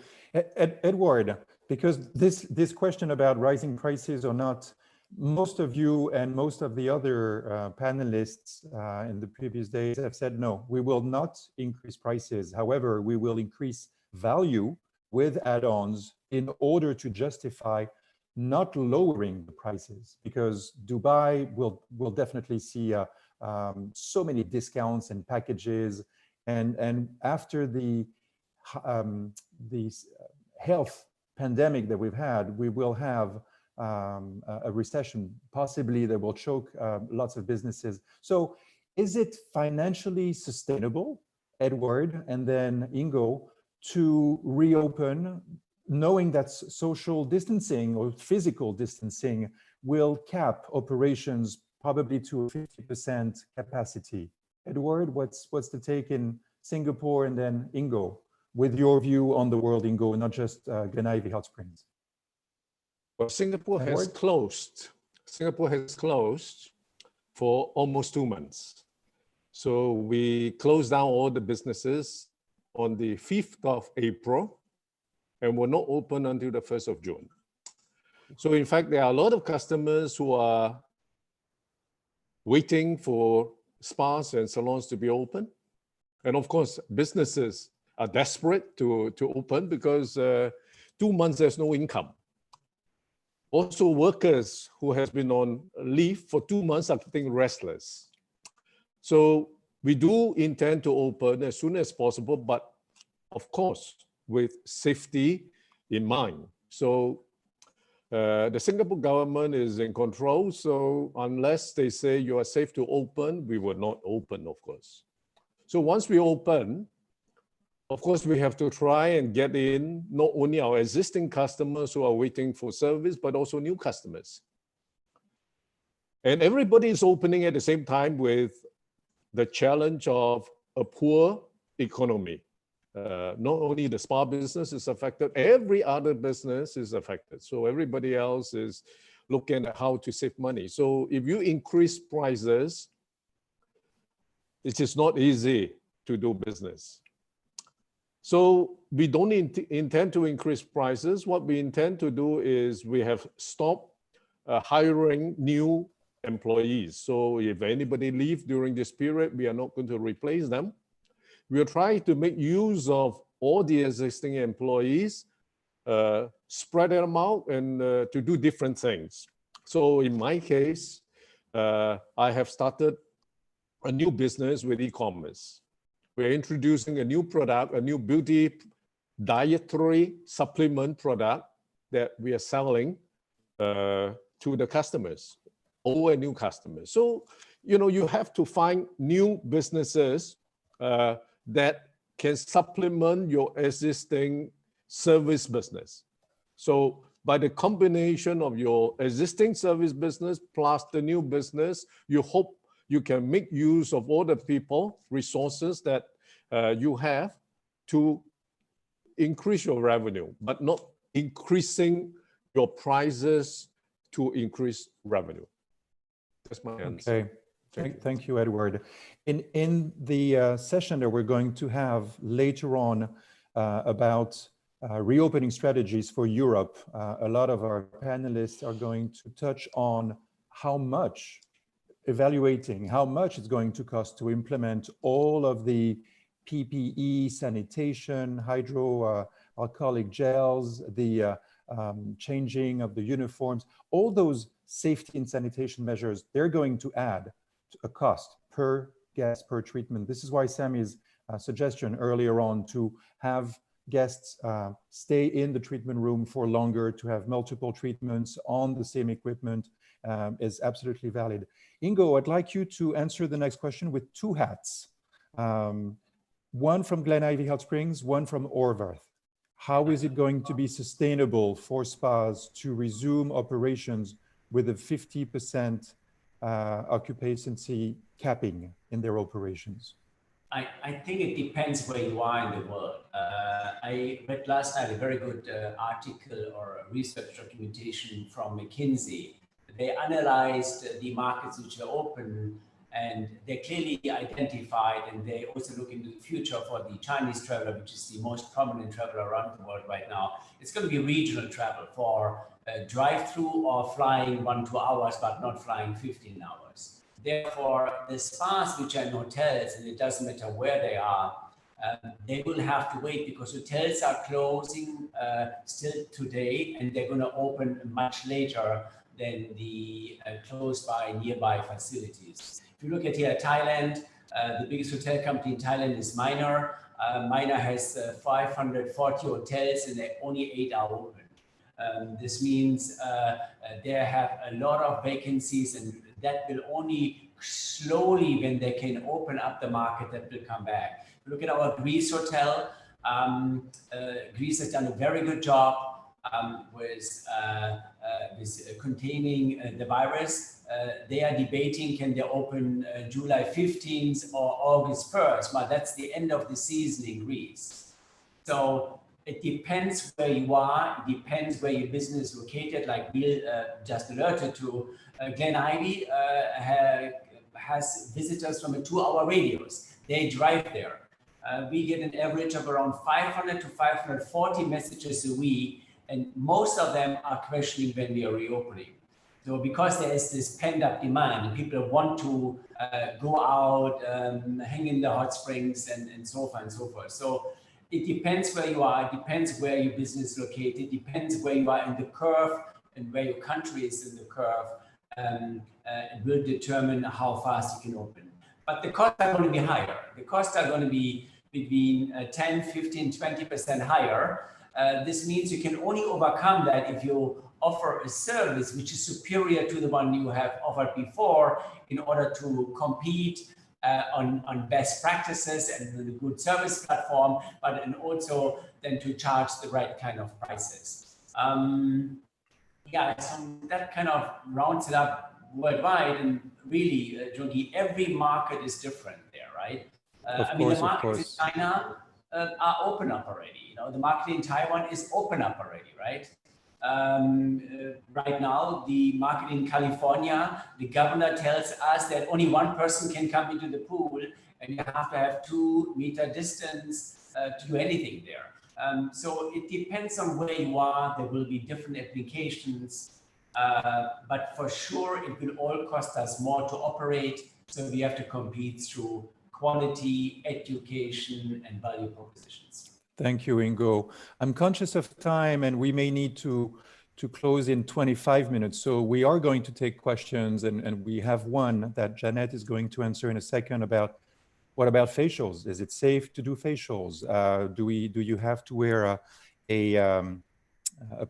Edward, because this question about rising prices or not, most of you and most of the other panelists in the previous days have said, no, we will not increase prices. However, we will increase value with add-ons in order to justify not lowering the prices, because Dubai will definitely see so many discounts and packages, and after the health pandemic that we've had, we will have a recession possibly that will choke lots of businesses. So is it financially sustainable, Edward and then Ingo, to reopen, knowing that social distancing or physical distancing will cap operations probably to a 50% capacity? Edward, what's the take in Singapore, and then Ingo, with your view on the world, Ingo, not just Glen Ivy Hot Springs? Well, Singapore Edward? has closed. Singapore has closed for almost 2 months. So we closed down all the businesses on the 5th of April, and we're not open until the 1st of June. So in fact, there are a lot of customers who are waiting for spas and salons to be open. And of course, businesses are desperate to open because 2 months there's no income. Also, workers who has been on leave for 2 months are getting restless. So we do intend to open as soon as possible, but of course, with safety in mind. So the Singapore government is in control. So unless they say you are safe to open, we will not open, of course. So once we open, of course, we have to try and get in not only our existing customers who are waiting for service, but also new customers. And everybody is opening at the same time with the challenge of a poor economy. Not only the spa business is affected, every other business is affected. So everybody else is looking at how to save money. So if you increase prices, it is not easy to do business. So we don't intend to increase prices. What we intend to do is we have stopped hiring new employees. So if anybody leaves during this period, we are not going to replace them. We are trying to make use of all the existing employees, spread them out and to do different things. So in my case, I have started a new business with e-commerce. We're introducing a new product, a new beauty dietary supplement product that we are selling to the customers, old and new customers. So, you know, you have to find new businesses that can supplement your existing service business. So by the combination of your existing service business plus the new business, you hope you can make use of all the people, resources that you have to increase your revenue, but not increasing your prices to increase revenue. That's my answer. Okay, thank you, Edward. In the session that we're going to have later on about reopening strategies for Europe, a lot of our panelists are going to touch on how much, evaluating how much it's going to cost to implement all of the PPE, sanitation, hydroalcoholic gels, the changing of the uniforms, all those safety and sanitation measures, they're going to add a cost per guest, per treatment. This is why Sammy's suggestion earlier on to have guests stay in the treatment room for longer, to have multiple treatments on the same equipment is absolutely valid. Ingo, I'd like you to answer the next question with two hats. One from Glen Ivy Hot Springs, one from Orvarth. How is it going to be sustainable for spas to resume operations with a 50% occupancy capping in their operations? I think it depends where you are in the world. I read last night a very good article or research documentation from McKinsey. They analyzed the markets which are open, and they clearly identified, and they also look into the future for the Chinese traveler, which is the most prominent traveler around the world right now. It's going to be regional travel for drive-through or flying 1-2 hours, but not flying 15 hours. Therefore, the spas which are in hotels, and it doesn't matter where they are, they will have to wait because hotels are closing still today, and they're going to open much later than the close by nearby facilities. If you look at here, Thailand, the biggest hotel company in Thailand is Minor. Minor has 540 hotels and only 8 are open. This means they have a lot of vacancies, and that will only slowly, when they can open up the market, that will come back. If you look at our Greece hotel, Greece has done a very good job with containing the virus. They are debating, can they open July 15th or August 1st? But that's the end of the season in Greece. So it depends where you are, it depends where your business is located, like Bill just alerted to. Glen Ivy has visitors from a 2-hour radius. They drive there. We get an average of around 500 to 540 messages a week, and most of them are questioning when we are reopening. So because there is this pent-up demand, and people want to go out, hang in the hot springs, and so on and so forth. So it depends where you are, it depends where your business is located, it depends where you are in the curve and where your country is in the curve. It will determine how fast you can open. But the costs are going to be higher. The costs are going to be between 10, 15, 20% higher. This means you can only overcome that if you offer a service which is superior to the one you have offered before, in order to compete on best practices and the good service platform, but and also then to charge the right kind of prices. Yeah, so that kind of rounds it up worldwide, and really, Jungi, every market is different there, right? I mean, the markets in China are open up already. You know, the market in Taiwan is open up already, right? Right now, the market in California, the governor tells us that only one person can come into the pool, and you have to have 2-meter distance to do anything there. So it depends on where you are. There will be different applications, but for sure, it will all cost us more to operate. So we have to compete through quality, education, and value propositions. Thank you, Ingo. I'm conscious of time, and we may need to close in 25 minutes. So we are going to take questions, and we have one that Jeanette is going to answer in a second about what about facials? Is it safe to do facials? Do you have to wear a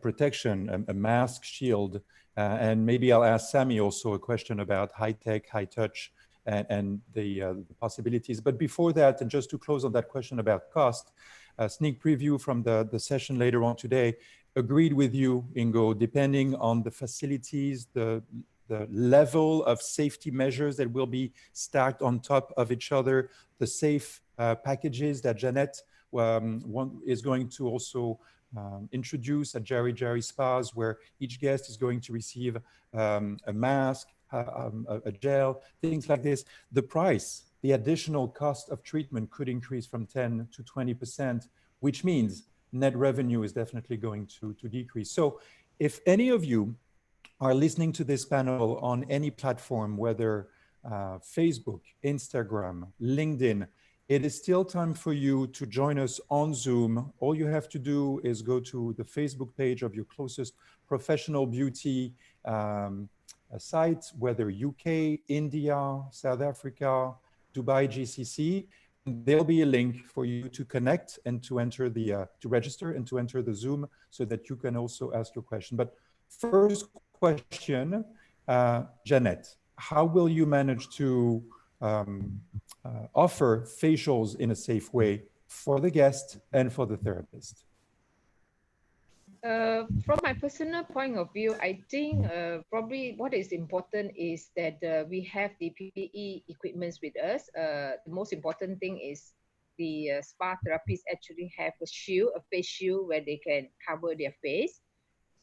protection, a mask, shield? And maybe I'll ask Sammy also a question about high tech, high touch, and the possibilities. But before that, and just to close on that question about cost, a sneak preview from the session later on today, agreed with you, Ingo, depending on the facilities, the level of safety measures that will be stacked on top of each other, the safe packages that Jeanette is going to also introduce at Jerry Spas, where each guest is going to receive a mask, a gel, things like this. The price, the additional cost of treatment could increase from 10 to 20%, which means net revenue is definitely going to decrease. So if any of you are listening to this panel on any platform, whether Facebook, Instagram, LinkedIn, it is still time for you to join us on Zoom. All you have to do is go to the Facebook page of your closest professional beauty site, whether UK, India, South Africa, Dubai, GCC. There'll be a link for you to connect and to enter to register and to enter the Zoom so that you can also ask your question. But first question, Jeanette, how will you manage to offer facials in a safe way for the guest and for the therapist? From my personal point of view, I think probably what is important is that we have the PPE equipments with us. The most important thing is the spa therapists actually have a shield, a face shield, where they can cover their face.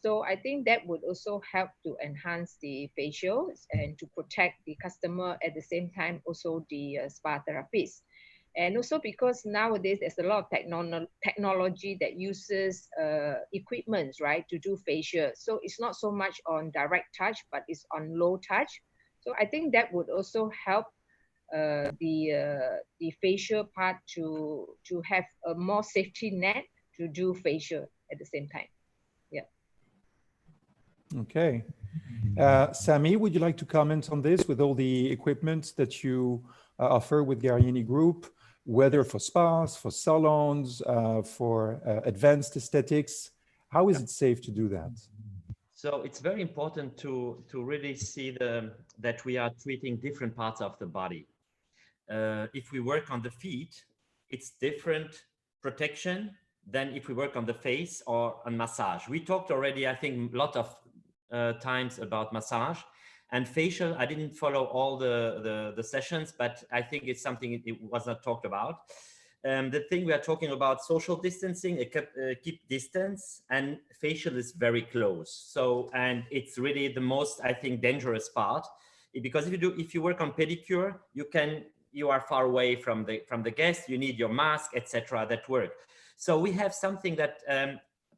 So I think that would also help to enhance the facials and to protect the customer at the same time, also the spa therapist. And also because nowadays there's a lot of technology that uses equipments, right, to do facial. So it's not so much on direct touch, but it's on low touch. So I think that would also help the facial part to have a more safety net to do facial at the same time. Yeah. Okay. Sami, would you like to comment on this with all the equipment that you offer with Gabriac Group, whether for spas, for salons, for advanced aesthetics? How is it safe to do that? So it's very important to really see that we are treating different parts of the body. If we work on the feet, it's different protection than if we work on the face or on massage. We talked already, I think, a lot of times about massage and facial. I didn't follow all the sessions, but I think it's something it was not talked about. The thing we are talking about, social distancing, keep distance, and facial is very close. So, and it's really the most, I think, dangerous part, because if you work on pedicure, you are far away from the guest. You need your mask, etc. That work. So we have something that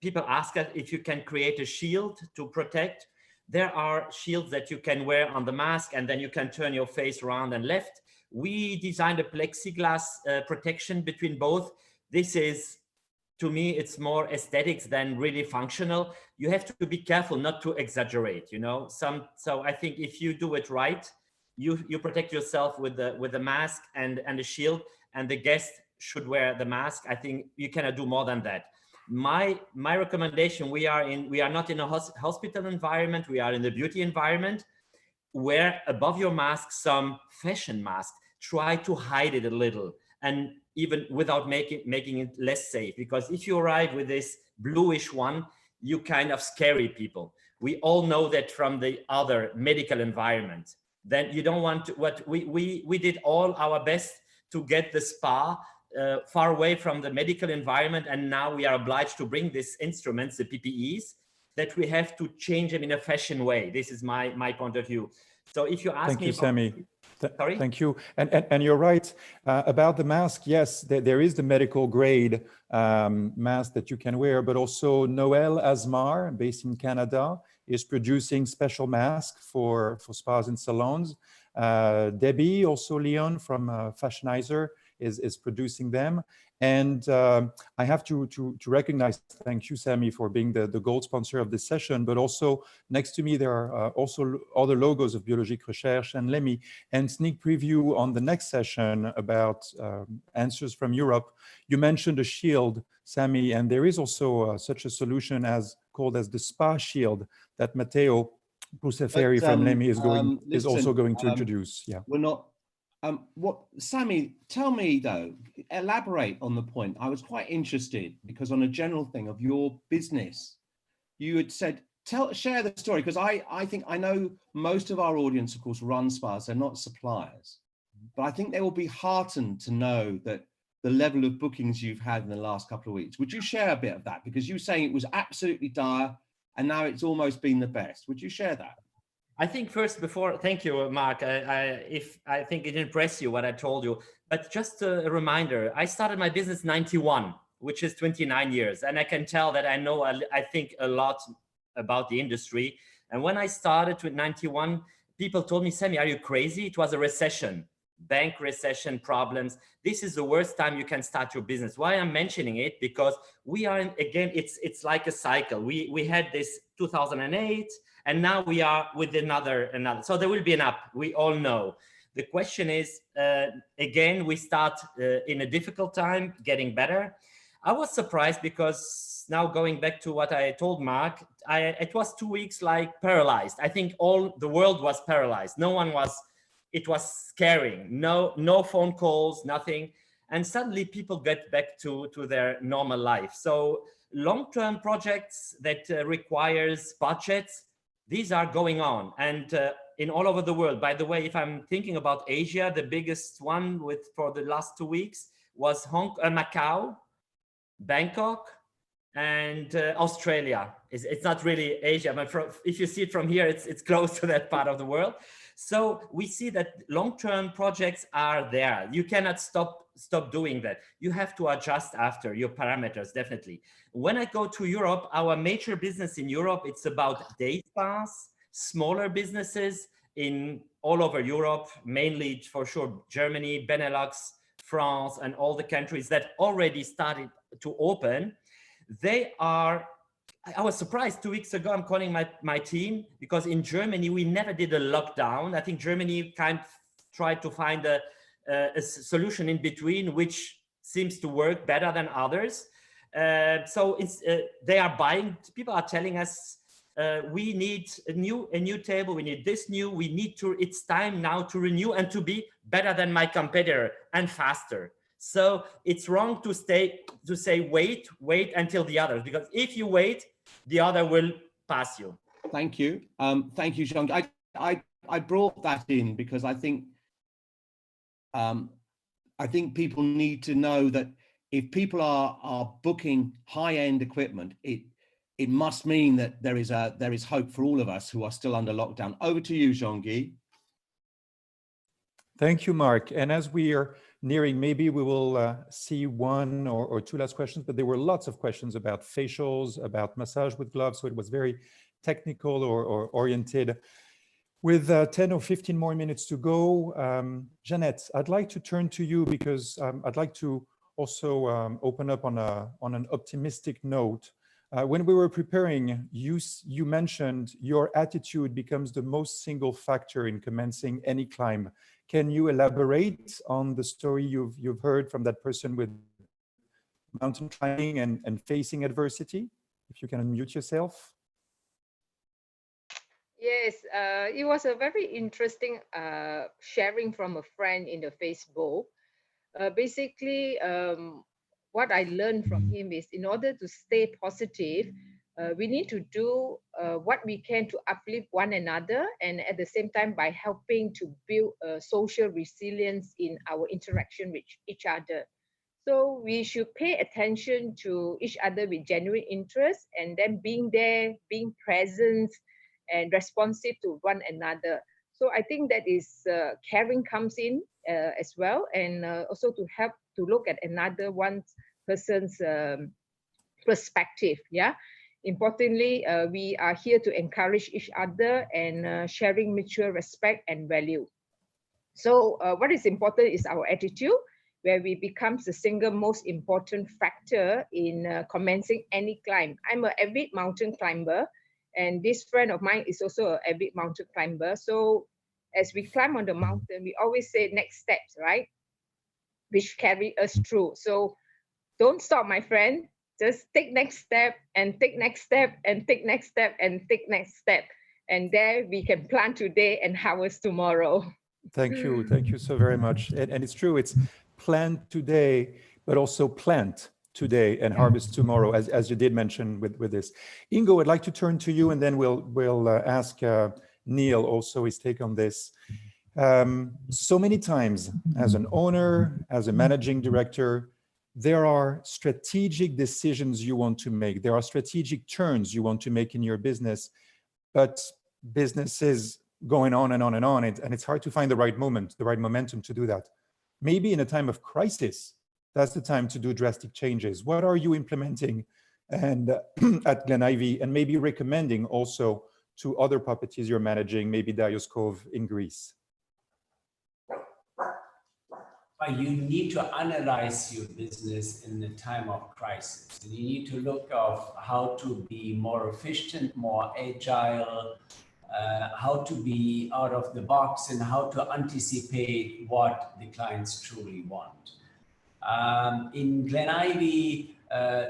people ask us if you can create a shield to protect. There are shields that you can wear on the mask, and then you can turn your face around and left. We designed a plexiglass protection between both. This is, to me, it's more aesthetics than really functional. You have to be careful not to exaggerate, you know. So I think if you do it right, you protect yourself with the mask and the shield, and the guest should wear the mask. I think you cannot do more than that. My recommendation: we are not in a hospital environment. We are in the beauty environment. Wear above your mask some fashion mask. Try to hide it a little, and even without making it less safe, because if you arrive with this bluish one, you kind of scary people. We all know that from the other medical environment. Then you don't want to, we did all our best to get the spa far away from the medical environment, and now we are obliged to bring these instruments, the PPEs, that we have to change them in a fashion way. This is my point of view. So if you ask Thank me you, Sami. Sorry? Thank you. And you're right about the mask. Yes, there is the medical grade mask that you can wear, but also Noel Asmar, based in Canada, is producing special masks for spas and salons. Debbie, also Leon from Fashionizer, is producing them. And I have to recognize, thank you, Sami, for being the gold sponsor of this session, but also next to me, there are also other logos of Biologique Recherche and Lemi, and sneak preview on the next session about answers from Europe. You mentioned a shield, Sami, and there is also such a solution called as the Spa Shield that Matteo Puseferi from Lemi is also going to introduce. Yeah, we're not. Sami, tell me though, elaborate on the point. I was quite interested because on a general thing of your business, you had said, share the story, because I think I know most of our audience, of course, run spas, they're not suppliers, but I think they will be heartened to know that the level of bookings you've had in the last couple of weeks. Would you share a bit of that? Because you were saying it was absolutely dire and now it's almost been the best. Would you share that? I think first, thank you, Mark. If I think it impressed you what I told you, but just a reminder, I started my business in 91, which is 29 years. And I can tell that I know, I think a lot about the industry. And when I started with 91, people told me, Sami, are you crazy? It was a recession, bank recession problems. This is the worst time you can start your business. Why I'm mentioning it? Because we are, again, it's like a cycle. We had this 2008, and now we are with another. So there will be an up, we all know. The question is, again, we start in a difficult time, getting better. I was surprised because now going back to what I told Mark, it was 2 weeks like paralyzed. I think all the world was paralyzed. No one was, it was scaring. No phone calls, nothing. And suddenly people get back to their normal life. So long-term projects that requires budgets, these are going on, and in all over the world. By the way, if I'm thinking about Asia, the biggest one for the last 2 weeks was Macau, Bangkok, and Australia. It's not really Asia, but if you see it from here, it's close to that part of the world. So we see that long-term projects are there. You cannot stop doing that. You have to adjust after your parameters, definitely. When I go to Europe, our major business in Europe, it's about day spas, smaller businesses in all over Europe, mainly for sure Germany, Benelux, France, and all the countries that already started to open, I was surprised 2 weeks ago, I'm calling my team, because in Germany, we never did a lockdown. I think Germany kind of tried to find a solution in between, which seems to work better than others. So they are buying, people are telling us, we need a new table, we need this new, it's time now to renew and to be better than my competitor and faster. So it's wrong to say wait until the others, because if you wait, the other will pass you. Thank you. Thank you, Jean. I brought that in because I think people need to know that if people are booking high-end equipment, it must mean that there is hope for all of us who are still under lockdown. Over to you, Jean-Guy. Thank you, Mark. And as we are nearing, maybe we will see one or two last questions, but there were lots of questions about facials, about massage with gloves. So it was very technical or oriented. With 10 or 15 more minutes to go, Jeanette, I'd like to turn to you because I'd like to also open up on an optimistic note. When we were preparing, you mentioned your attitude becomes the most single factor in commencing any climb. Can you elaborate on the story you've heard from that person with mountain climbing and facing adversity? If you can unmute yourself. Yes, it was a very interesting sharing from a friend in the Facebook. Basically, what I learned from him is in order to stay positive, we need to do what we can to uplift one another, and at the same time by helping to build social resilience in our interaction with each other. So we should pay attention to each other with genuine interest, and then being there, being present and responsive to one another. So I think that is caring comes in as well, and also to help to look at another one person's perspective. Yeah. Importantly, we are here to encourage each other and sharing mutual respect and value. So what is important is our attitude, where we become the single most important factor in commencing any climb. I'm an avid mountain climber, and this friend of mine is also an avid mountain climber. So as we climb on the mountain, we always say next steps, right? Which carry us through. So don't stop, my friend. Just take next step and take next step and take next step and take next step. And there we can plan today and harvest tomorrow. Thank you so very much. And it's true, it's plant today, but also plant today and harvest tomorrow, as you did mention with this. Ingo, I'd like to turn to you, and then we'll ask Neil also his take on this. So many times as an owner, as a managing director, there are strategic decisions you want to make. There are strategic turns you want to make in your business, but business is going on and on and on, and it's hard to find the right moment, the right momentum to do that. Maybe in a time of crisis, that's the time to do drastic changes. What are you implementing and at Glen Ivy, and maybe recommending also to other properties you're managing, maybe Darius Cove in Greece? You need to analyze your business in the time of crisis. And you need to look of how to be more efficient, more agile, how to be out of the box, and how to anticipate what the clients truly want. In Glen Ivy,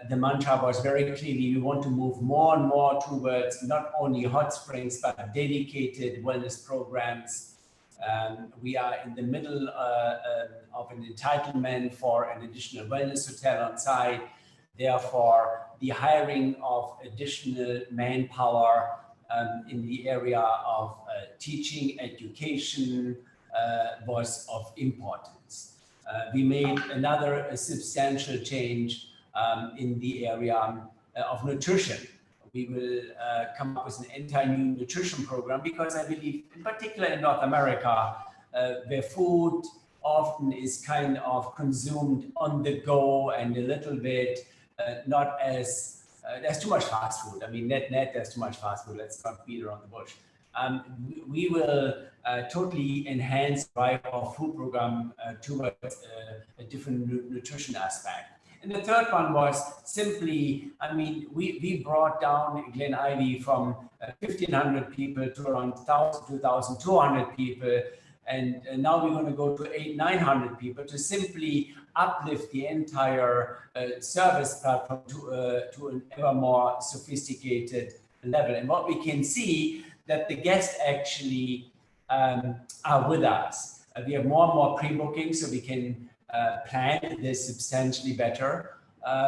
the mantra was very clearly, we want to move more and more towards not only hot springs, but dedicated wellness programs. We are in the middle of an entitlement for an additional wellness hotel on site. Therefore, the hiring of additional manpower in the area of teaching, education was of importance. We made another substantial change in the area of nutrition. We will come up with an entire-new nutrition program, because I believe, in particular in North America, where food often is kind of consumed on the go and a little bit not as, there's too much fast food. I mean, net, there's too much fast food. Let's not beat around the bush. we will totally enhance our food program towards a different nutrition aspect. And the third one was simply, I mean, we brought down Glen Ivy from 1,500 people to around 1,000, 2,200 people. And now we're going to go to 800-900 people to simply uplift the entire service platform to an ever more sophisticated level. And what we can see that the guests actually are with us. We have more and more pre-booking, so we can plan this substantially better.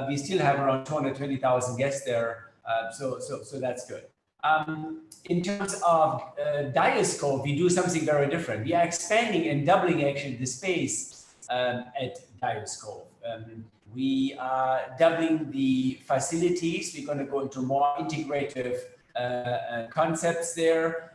We still have around 220,000 guests there, so that's good. In terms of Diascope, we do something very different. We are expanding and doubling actually the space at Diascope. We are doubling the facilities. We're going to go into more integrative concepts there.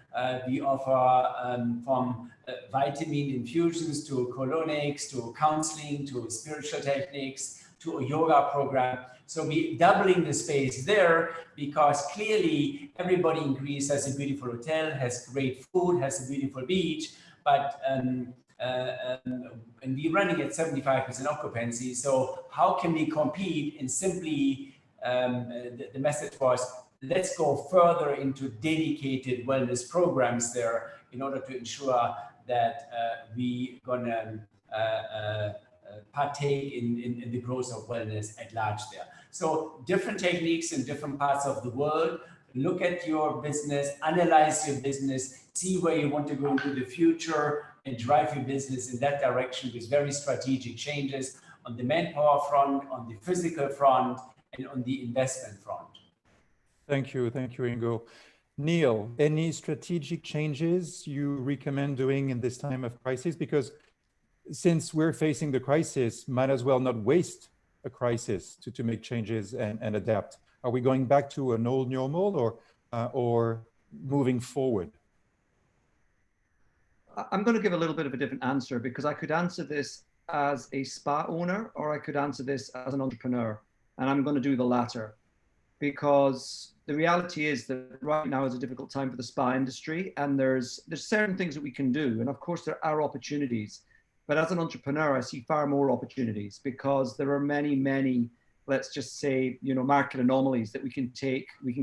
We offer from vitamin infusions to colonics, to counseling, to spiritual techniques, to a yoga program. So we're doubling the space there because clearly everybody in Greece has a beautiful hotel, has great food, has a beautiful beach, but and we're running at 75% occupancy. So how can we compete? And simply the message was, let's go further into dedicated wellness programs there in order to ensure that we're gonna partake in the growth of wellness at large there. So different techniques in different parts of the world. Look at your business, analyze your business, see where you want to go into the future and drive your business in that direction with very strategic changes on the manpower front, on the physical front, and on the investment front. Thank you, Ingo. Neil, any strategic changes you recommend doing in this time of crisis? Because since we're facing the crisis, might as well not waste a crisis to make changes and adapt. Are we going back to an old normal or moving forward? I'm going to give a little bit of a different answer because I could answer this as a spa owner or I could answer this as an entrepreneur. And I'm going to do the latter because the reality is that right now is a difficult time for the spa industry and there's certain things that we can do. And of course there are opportunities, but as an entrepreneur, I see far more opportunities because there are many, let's just say, market anomalies that we can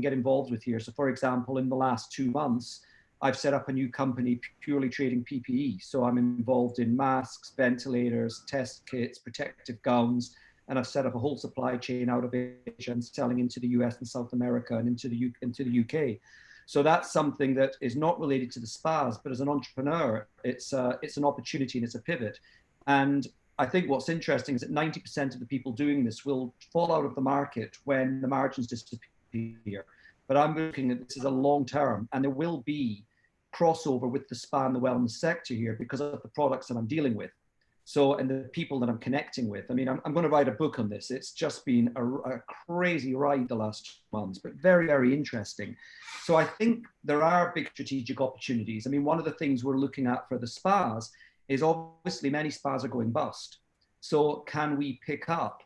get involved with here. So for example, in the last 2 months, I've set up a new company purely trading PPE. So I'm involved in masks, ventilators, test kits, protective gowns, and I've set up a whole supply chain out of Asia and selling into the US and South America and into the UK. So that's something that is not related to the spas, but as an entrepreneur, it's an opportunity and it's a pivot. And I think what's interesting is that 90% of the people doing this will fall out of the market when the margins disappear. But I'm looking at this as a long term, and there will be crossover with the spa and the wellness sector here because of the products that I'm dealing with. So, and the people that I'm connecting with. I mean, I'm going to write a book on this. It's just been a crazy ride the last months, but very, very interesting. So I think there are big strategic opportunities. I mean, one of the things we're looking at for the spas is obviously many spas are going bust. So can we pick up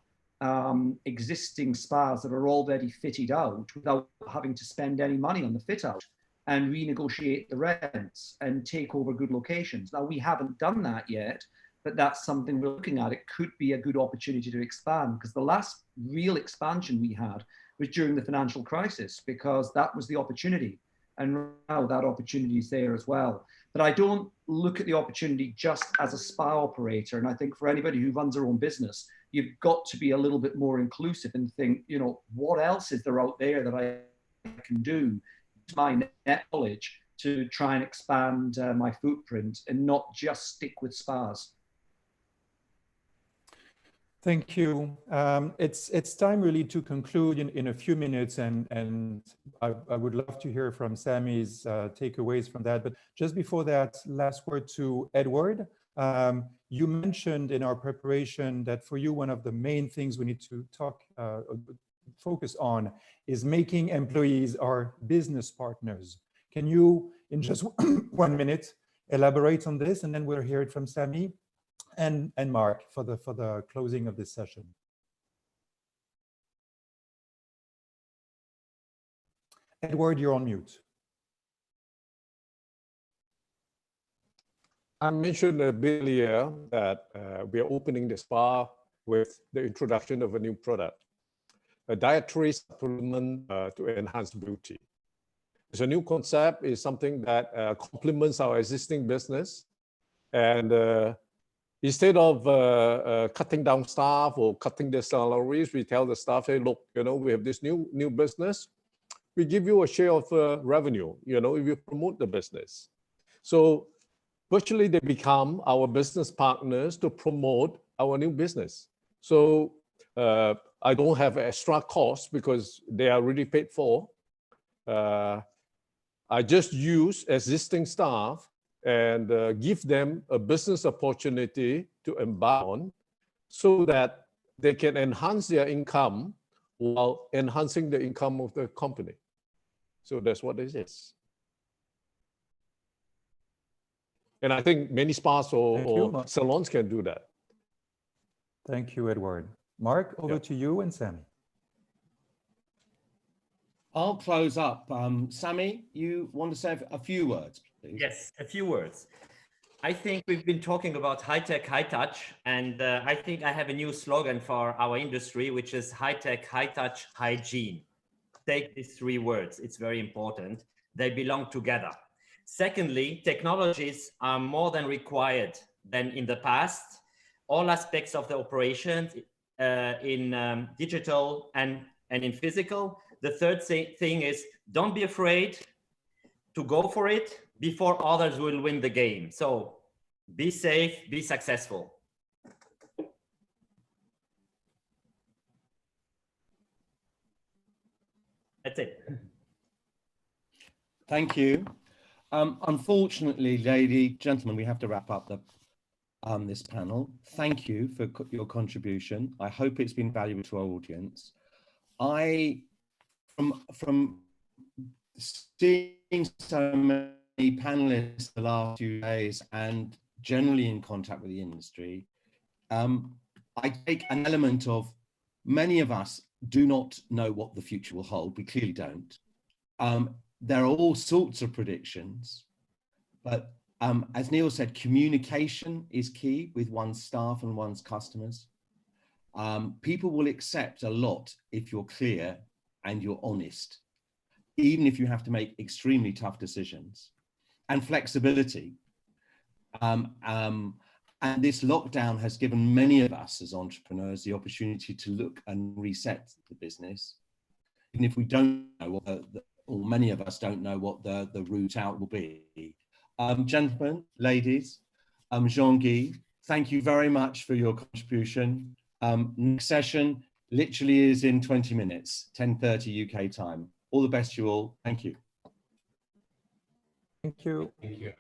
existing spas that are already fitted out without having to spend any money on the fit out and renegotiate the rents and take over good locations? Now, we haven't done that yet, but that's something we're looking at. It could be a good opportunity to expand because the last real expansion we had was during the financial crisis because that was the opportunity. And now that opportunity is there as well. But I don't look at the opportunity just as a spa operator. And I think for anybody who runs their own business, you've got to be a little bit more inclusive and think, what else is there out there that I can do to my knowledge to try and expand my footprint and not just stick with spas. Thank you. It's time really to conclude in a few minutes, and I would love to hear from Sammy's takeaways from that. But just before that, last word to Edward. You mentioned in our preparation that for you, one of the main things we need to focus on is making employees our business partners. Can you, in just 1 minute, elaborate on this, and then we'll hear it from Sammy and Mark for the closing of this session. Edward, you're on mute. I mentioned earlier that we are opening the spa with the introduction of a new product, a dietary supplement to enhance beauty. It's a new concept, is something that complements our existing business. And instead of cutting down staff or cutting their salaries, we tell the staff, hey, look, we have this new business. We give you a share of revenue, if you promote the business. So virtually they become our business partners to promote our new business. So I don't have extra costs because they are already paid for. I just use existing staff and give them a business opportunity to embark on so that they can enhance their income while enhancing the income of the company. So that's what this is. And I think many spas or salons can do that. Thank you, Edward. Mark, over to you and Sammy. I'll close up. Sammy, you want to say a few words, please? Yes, a few words. I think we've been talking about high-tech, high-touch, and I think I have a new slogan for our industry, which is high-tech, high-touch, hygiene. Take these 3 words. It's very important. They belong together. Secondly, technologies are more than required than in the past. All aspects of the operations in digital and in physical. The third thing is don't be afraid to go for it before others will win the game. So be safe, be successful. That's it. Thank you. Unfortunately, ladies, gentlemen, we have to wrap up this panel. Thank you for your contribution. I hope it's been valuable to our audience. From seeing so many panelists the last few days and generally in contact with the industry, I take an element of many of us do not know what the future will hold. We clearly don't. There are all sorts of predictions, but as Neil said, communication is key with one's staff and one's customers. People will accept a lot if you're clear and you're honest, even if you have to make extremely tough decisions. And flexibility. And this lockdown has given many of us as entrepreneurs the opportunity to look and reset the business, even if we don't know what or many of us don't know what the route out will be. Gentlemen, ladies, Jean-Guy, thank you very much for your contribution. Next session literally is in 20 minutes, 10:30 UK time. All the best to you all. Thank you. Thank you. Thank you.